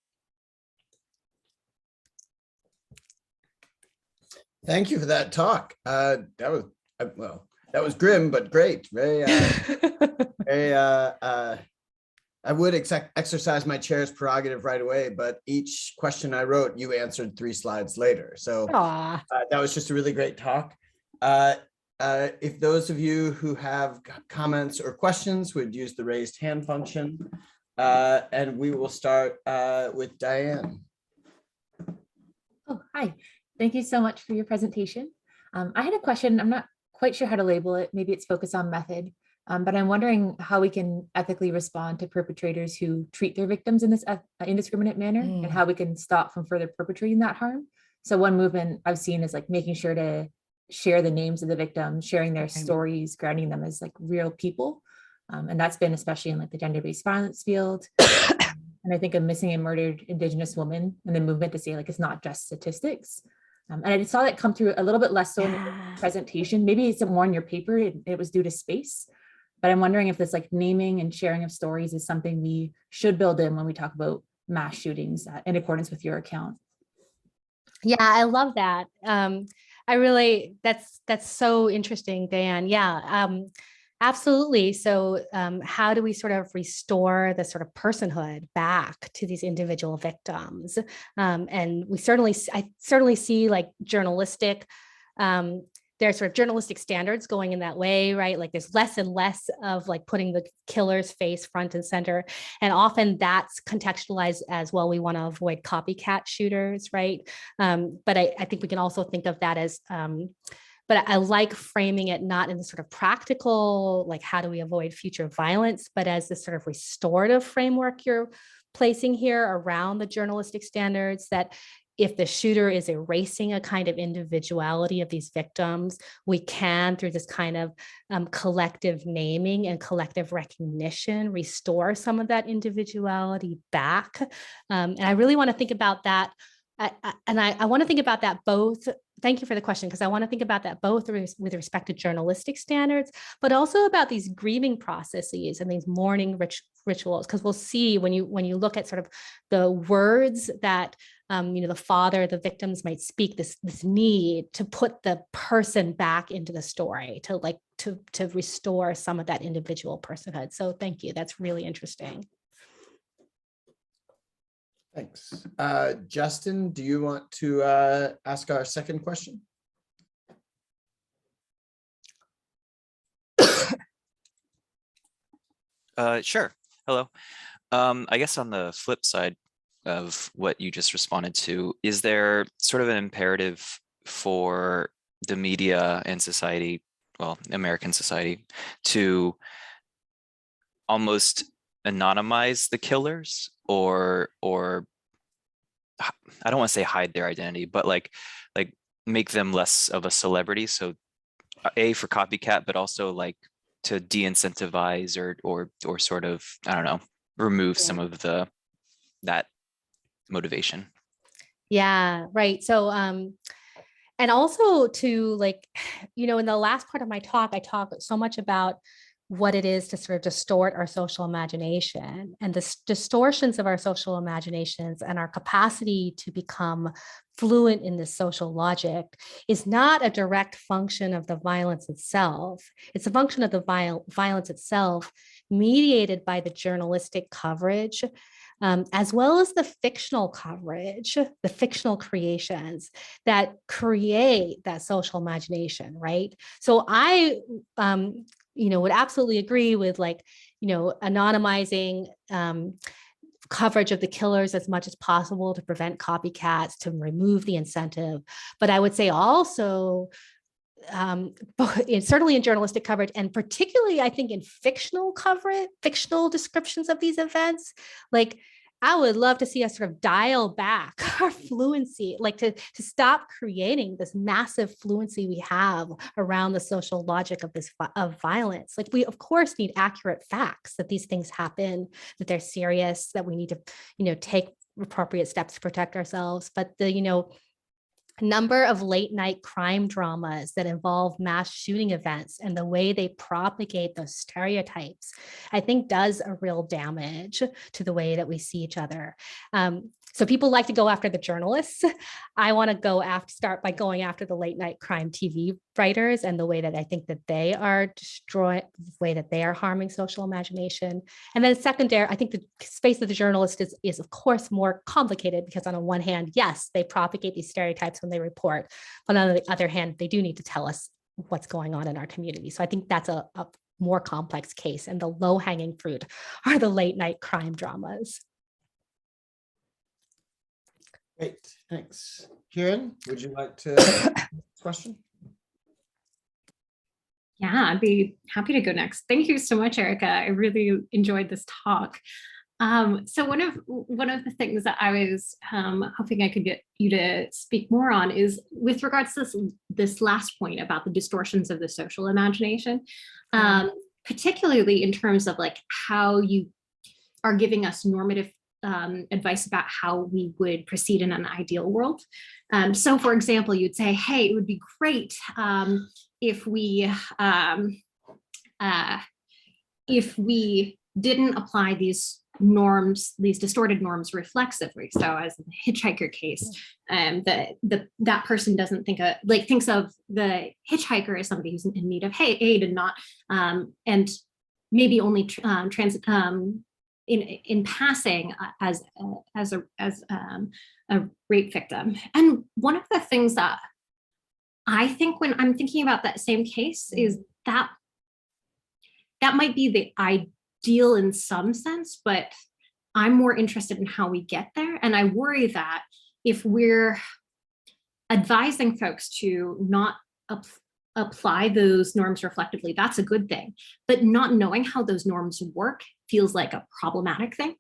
Thank you for that talk. That was grim, but great. Very, I would exercise my chair's prerogative right away, but each question I wrote, you answered 3 slides later. So that was just a really great talk. If those of you who have comments or questions would use the raised hand function, and we will start with Diane. Oh, hi. Thank you so much for your presentation. I had a question. I'm not quite sure how to label it. Maybe it's focused on method, but I'm wondering how we can ethically respond to perpetrators who treat their victims in this indiscriminate manner, and how we can stop from further perpetrating that harm. So one movement I've seen is like making sure to share the names of the victims, sharing their stories, grounding them as like real people. And that's been especially in like the gender-based violence field. And I think of missing and murdered Indigenous women and the movement to say like, it's not just statistics. And I saw that come through a little bit less so in the presentation. Maybe it's more in your paper. It was due to space. But I'm wondering if this like naming and sharing of stories is something we should build in when we talk about mass shootings in accordance with your account. Yeah, I love that. That's so interesting, Dan. Yeah, absolutely. So how do we sort of restore the sort of personhood back to these individual victims? And I certainly see like journalistic, there's sort of journalistic standards going in that way, right? Like there's less and less of like putting the killer's face front and center. And often that's contextualized as, well, we want to avoid copycat shooters, right? But I think we can also think of that as, but I like framing it not in the sort of practical, like how do we avoid future violence, but as this sort of restorative framework you're placing here around the journalistic standards, that if the shooter is erasing a kind of individuality of these victims, we can, through this kind of collective naming and collective recognition, restore some of that individuality back. And I really want to think about that. I want to think about that both. Thank you for the question, because I want to think about that both with respect to journalistic standards, but also about these grieving processes and these mourning rituals. Because we'll see when you look at sort of the words that the father, the victims might speak, this need to put the person back into the story, to restore some of that individual personhood. So thank you. That's really interesting. Thanks. Justin, do you want to ask our second question? Sure. Hello. I guess on the flip side of what you just responded to, is there sort of an imperative for the media and society, well, American society, to almost anonymize the killers, or I don't want to say hide their identity, but like make them less of a celebrity? So for copycat, but also like to de-incentivize or sort of, I don't know, remove some of that motivation. Yeah, right. So and also to in the last part of my talk, I talk so much about what it is to sort of distort our social imagination, and the distortions of our social imaginations and our capacity to become fluent in this social logic is not a direct function of the violence itself. It's a function of the violence itself, mediated by the journalistic coverage, as well as the fictional coverage, the fictional creations that create that social imagination, right? So I, would absolutely agree with anonymizing coverage of the killers as much as possible to prevent copycats, to remove the incentive. But I would say also, certainly in journalistic coverage, and particularly I think in fictional coverage, fictional descriptions of these events, I would love to see us sort of dial back our fluency, to stop creating this massive fluency we have around the social logic of violence. We of course need accurate facts that these things happen, that they're serious, that we need to, take appropriate steps to protect ourselves. But the, number of late night crime dramas that involve mass shooting events and the way they propagate those stereotypes, I think does a real damage to the way that we see each other. So people like to go after the journalists. I want to start by going after the late night crime TV writers and the way that I think that they are destroying, the way that they are harming social imagination. And then secondary, I think the space of the journalist is of course more complicated, because on the one hand, yes, they propagate these stereotypes when they report, but on the other hand, they do need to tell us what's going on in our community. So I think that's a more complex case, and the low-hanging fruit are the late night crime dramas. Great, thanks. Kiran, would you like to question? Yeah, I'd be happy to go next. Thank you so much, Erica. I really enjoyed this talk. So one of the things that I was hoping I could get you to speak more on is with regards to this last point about the distortions of the social imagination, particularly in terms of how you are giving us normative advice about how we would proceed in an ideal world. So for example, you'd say, hey, it would be great if we didn't apply these norms, these distorted norms reflexively. So as in the hitchhiker case, that person doesn't thinks of the hitchhiker as somebody who's in need of aid, and not and maybe only in passing as a rape victim. And one of the things that I think when I'm thinking about that same case is that might be the ideal in some sense, but I'm more interested in how we get there. And I worry that if we're advising folks to not apply those norms reflectively, that's a good thing. But not knowing how those norms work feels like a problematic thing.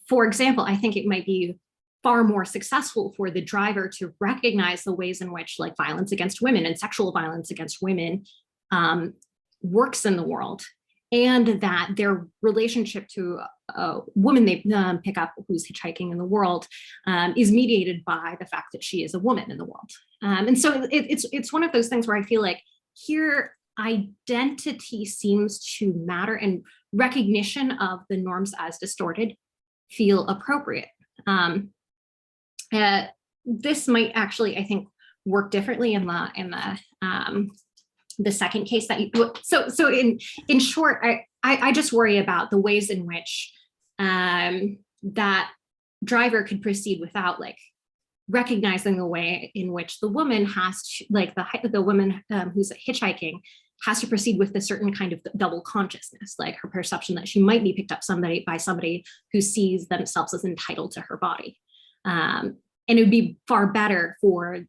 For example, I think it might be far more successful for the driver to recognize the ways in which violence against women and sexual violence against women works in the world, and that their relationship to a woman they pick up who's hitchhiking in the world is mediated by the fact that she is a woman in the world. And so it's one of those things where I feel like here identity seems to matter, and recognition of the norms as distorted feel appropriate. This might actually, I think, work differently in the second case that you. So in short, I just worry about the ways in which that driver could proceed without recognizing the way in which the woman has to, the woman who's hitchhiking has to proceed with a certain kind of double consciousness, her perception that she might be picked up by somebody who sees themselves as entitled to her body. And it would be far better for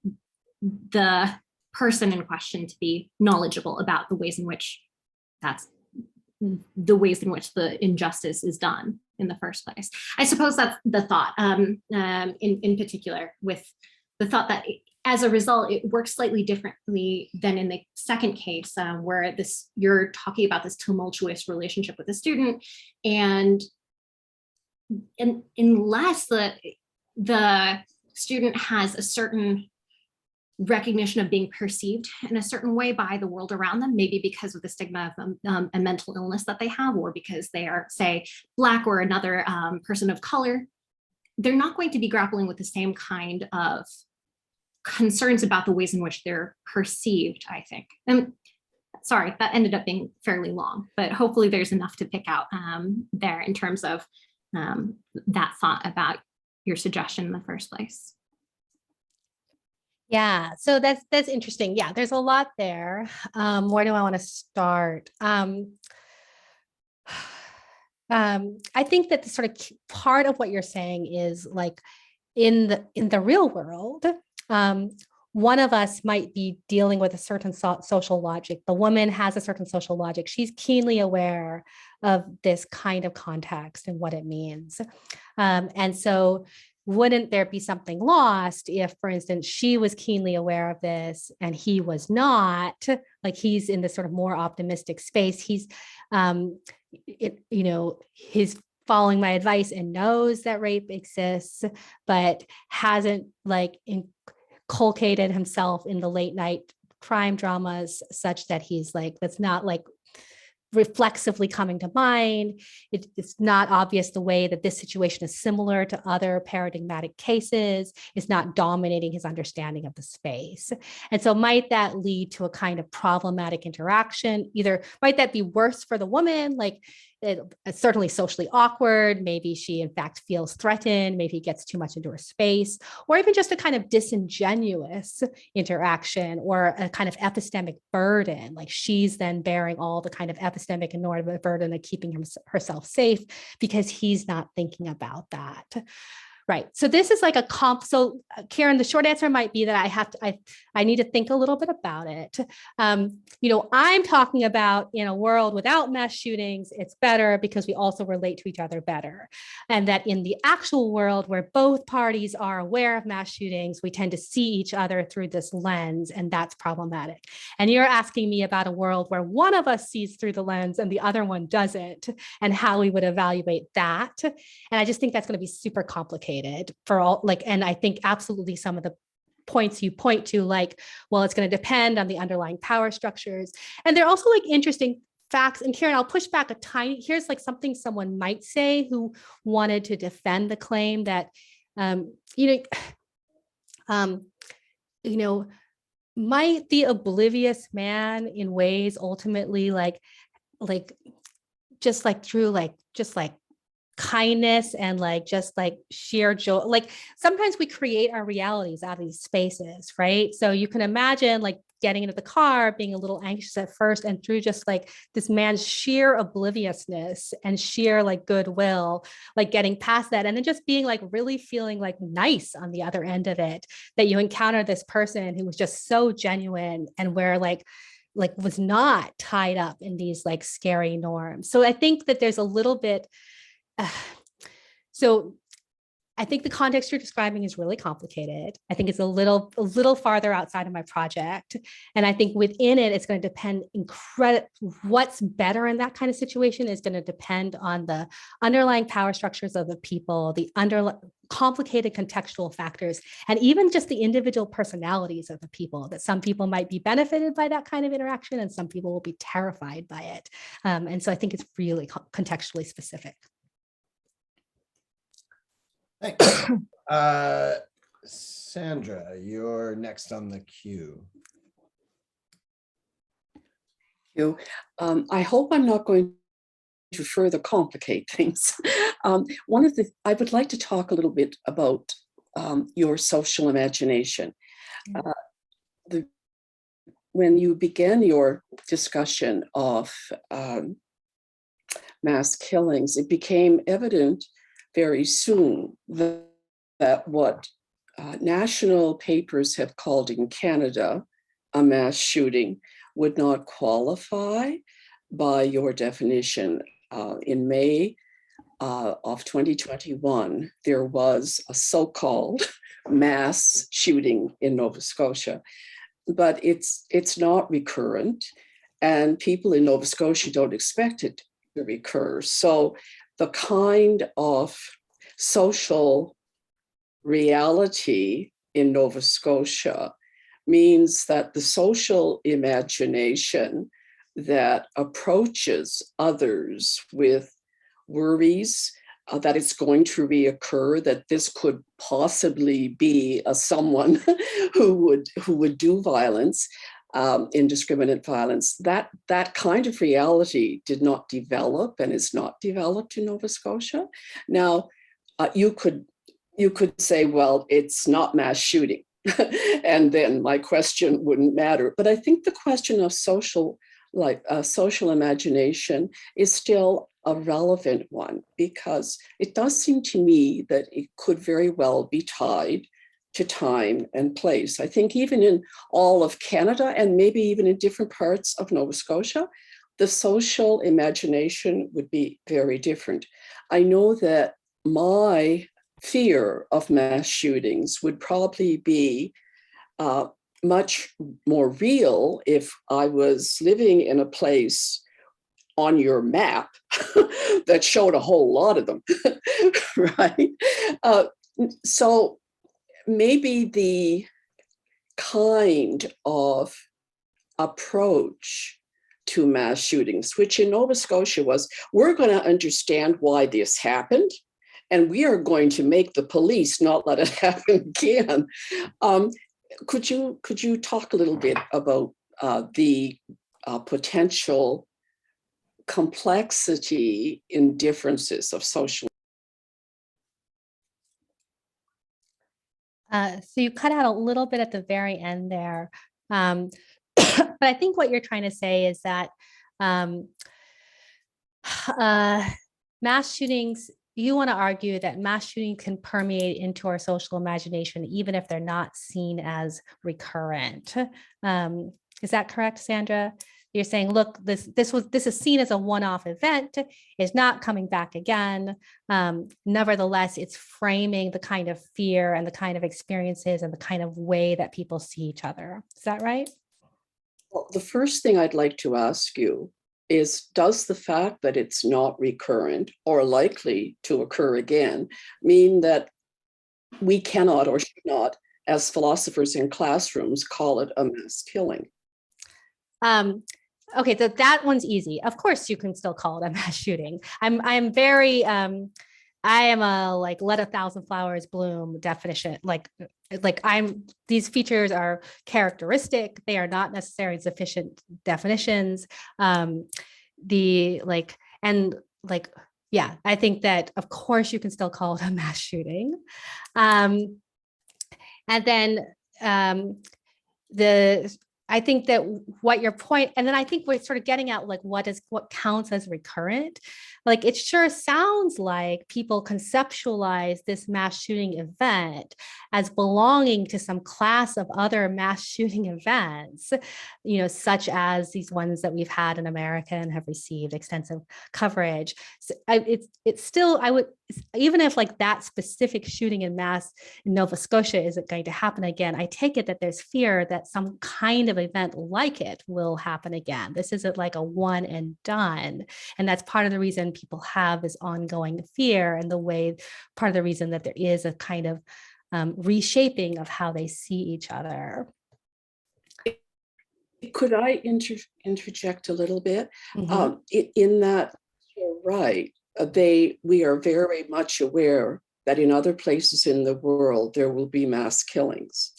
the person in question to be knowledgeable about the ways in which the injustice is done in the first place. I suppose that's the thought, in particular, with the thought that as a result, it works slightly differently than in the second case, where you're talking about this tumultuous relationship with a student, and unless the student has a certain recognition of being perceived in a certain way by the world around them, maybe because of the stigma of a mental illness that they have, or because they are, say, Black or another person of color, they're not going to be grappling with the same kind of concerns about the ways in which they're perceived, I think. And sorry, that ended up being fairly long, but hopefully there's enough to pick out there in terms of that thought about your suggestion in the first place. Yeah, so that's interesting. Yeah, there's a lot there. Where do I want to start? I think that the sort of part of what you're saying is like in the real world, one of us might be dealing with a certain social logic. The woman has a certain social logic. She's keenly aware of this kind of context and what it means. And so wouldn't there be something lost if, for instance, she was keenly aware of this and he was not? Like he's in this sort of more optimistic space. He's, he's following my advice and knows that rape exists, but hasn't like inculcated himself in the late night crime dramas such that he's like, that's not like reflexively coming to mind. It's not obvious the way that this situation is similar to other paradigmatic cases. It's not dominating his understanding of the space. And so might that lead to a kind of problematic interaction? Either might that be worse for the woman, like it's certainly socially awkward. Maybe she in fact feels threatened. Maybe he gets too much into her space, or even just a kind of disingenuous interaction or a kind of epistemic burden. Like she's then bearing all the kind of epistemic and normative burden of keeping herself safe because he's not thinking about that. Right. So this is like a comp. So Kiran, the short answer might be that I need to think a little bit about it. I'm talking about in a world without mass shootings, it's better because we also relate to each other better. And that in the actual world where both parties are aware of mass shootings, we tend to see each other through this lens, and that's problematic. And you're asking me about a world where one of us sees through the lens and the other one doesn't, and how we would evaluate that. And I just think that's going to be super complicated for all, like, and I think absolutely some of the points you point to, like, well, it's going to depend on the underlying power structures. And they're also like interesting facts. And Kiran, I'll push back a tiny, here's like something someone might say who wanted to defend the claim that, might the oblivious man in ways ultimately just kindness and like just like sheer joy. Like sometimes we create our realities out of these spaces, right? So you can imagine like getting into the car, being a little anxious at first, and through just like this man's sheer obliviousness and sheer like goodwill, like getting past that, and then just being like really feeling like nice on the other end of it, that you encounter this person who was just so genuine and where like was not tied up in these like scary norms. So I think that there's a little bit. So I think the context you're describing is really complicated. I think it's a little farther outside of my project. And I think within it, it's going to depend what's better in that kind of situation is going to depend on the underlying power structures of the people, the complicated contextual factors, and even just the individual personalities of the people, that some people might be benefited by that kind of interaction and some people will be terrified by it. And so I think it's really contextually specific. Thanks. Sandra, you're next on the queue. You. I hope I'm not going to further complicate things. I would like to talk a little bit about your social imagination. When you began your discussion of mass killings, it became evident very soon that what national papers have called in Canada a mass shooting would not qualify by your definition. In May of 2021, there was a so-called mass shooting in Nova Scotia, but it's not recurrent, and people in Nova Scotia don't expect it to recur. So the kind of social reality in Nova Scotia means that the social imagination that approaches others with worries that it's going to reoccur, that this could possibly be someone who would do violence, indiscriminate violence, that kind of reality did not develop and is not developed in Nova Scotia. Now, you could say, well, it's not mass shooting, and then my question wouldn't matter. But I think the question of social imagination is still a relevant one, because it does seem to me that it could very well be tied to time and place. I think even in all of Canada, and maybe even in different parts of Nova Scotia, the social imagination would be very different. I know that my fear of mass shootings would probably be much more real if I was living in a place on your map that showed a whole lot of them, right? So maybe the kind of approach to mass shootings, which in Nova Scotia was, we're going to understand why this happened, and we are going to make the police not let it happen again. Could you talk a little bit about the potential complexity in differences of social? So you cut out a little bit at the very end there. But I think what you're trying to say is that mass shootings, you want to argue that mass shootings can permeate into our social imagination, even if they're not seen as recurrent. Is that correct, Sandra? You're saying, look, this is seen as a one-off event, is not coming back again. Nevertheless, it's framing the kind of fear and the kind of experiences and the kind of way that people see each other. Is that right? Well, the first thing I'd like to ask you is, does the fact that it's not recurrent or likely to occur again mean that we cannot or should not, as philosophers in classrooms, call it a mass killing? Okay, so that one's easy. Of course, you can still call it a mass shooting. I'm very, I am a like let a thousand flowers bloom definition. These features are characteristic. They are not necessarily sufficient definitions. Yeah, I think that of course you can still call it a mass shooting. And then I think that what your point, and then I think we're sort of getting at like what counts as recurrent. Like it sure sounds like people conceptualize this mass shooting event as belonging to some class of other mass shooting events, such as these ones that we've had in America and have received extensive coverage. So it's still, I would, even if like that specific shooting in mass in Nova Scotia isn't going to happen again, I take it that there's fear that some kind of event like it will happen again. This isn't like a one and done. And that's part of the reason people have this ongoing fear, and part of the reason that there is a kind of reshaping of how they see each other. Could I interject a little bit? Mm-hmm. In that, you're right. We are very much aware that in other places in the world, there will be mass killings.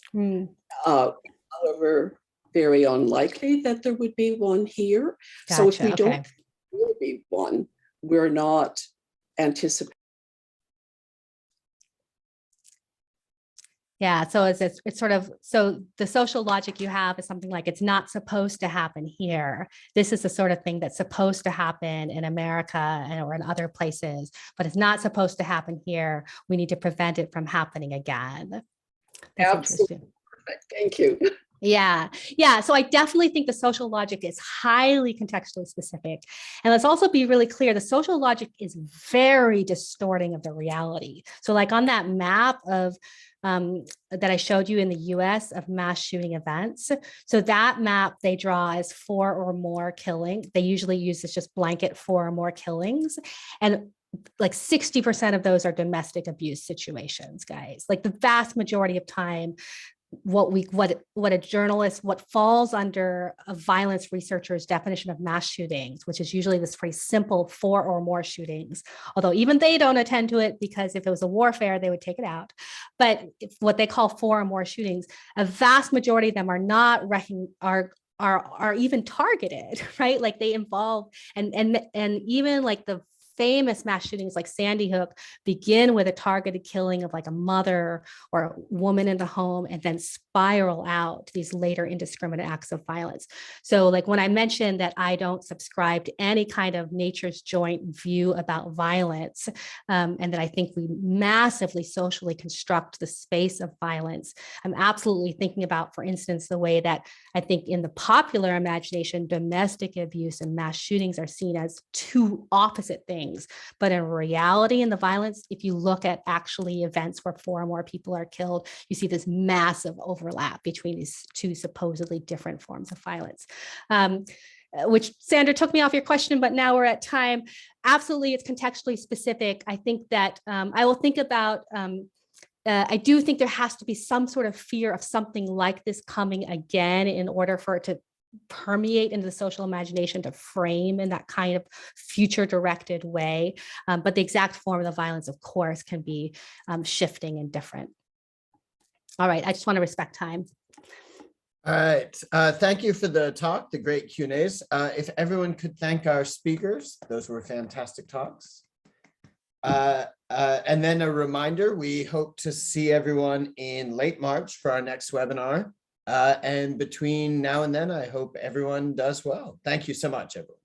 However, very unlikely that there would be one here. Gotcha. So if we Okay. don't will be one, we're not anticipating. Yeah, so it's sort of, so the social logic you have is something like, it's not supposed to happen here. This is the sort of thing that's supposed to happen in America or in other places, but it's not supposed to happen here. We need to prevent it from happening again. That's Absolutely. interesting. Perfect. Thank you. Yeah. So I definitely think the social logic is highly contextually specific. And let's also be really clear, the social logic is very distorting of the reality. So like on that map of that I showed you in the US of mass shooting events. So that map they draw as 4 or more killing. They usually use this just blanket 4 or more killings. And like 60% of those are domestic abuse situations, guys. Like the vast majority of time, what a journalist, what falls under a violence researcher's definition of mass shootings, which is usually this phrase simple 4 or more shootings, although even they don't attend to it, because if it was a warfare, they would take it out. But what they call 4 or more shootings, a vast majority of them are not are even targeted, right? Like they involve, and even like the famous mass shootings like Sandy Hook begin with a targeted killing of like a mother or a woman in the home, and then spiral out to these later indiscriminate acts of violence. So like when I mentioned that I don't subscribe to any kind of nature's joint view about violence, and that I think we massively socially construct the space of violence, I'm absolutely thinking about, for instance, the way that I think in the popular imagination, domestic abuse and mass shootings are seen as two opposite things. But in reality, in the violence, if you look at actually events where 4 or more people are killed, you see this massive overlap between these two supposedly different forms of violence. Which, Sandra, took me off your question, but now we're at time. Absolutely, it's contextually specific. I think that I will think about I do think there has to be some sort of fear of something like this coming again in order for it to permeate into the social imagination, to frame in that kind of future directed way. But the exact form of the violence, of course, can be shifting and different. All right, I just want to respect time. All right, thank you for the talk, the great Q&As. If everyone could thank our speakers, those were fantastic talks. And then a reminder, we hope to see everyone in late March for our next webinar. And between now and then, I hope everyone does well. Thank you so much, everyone.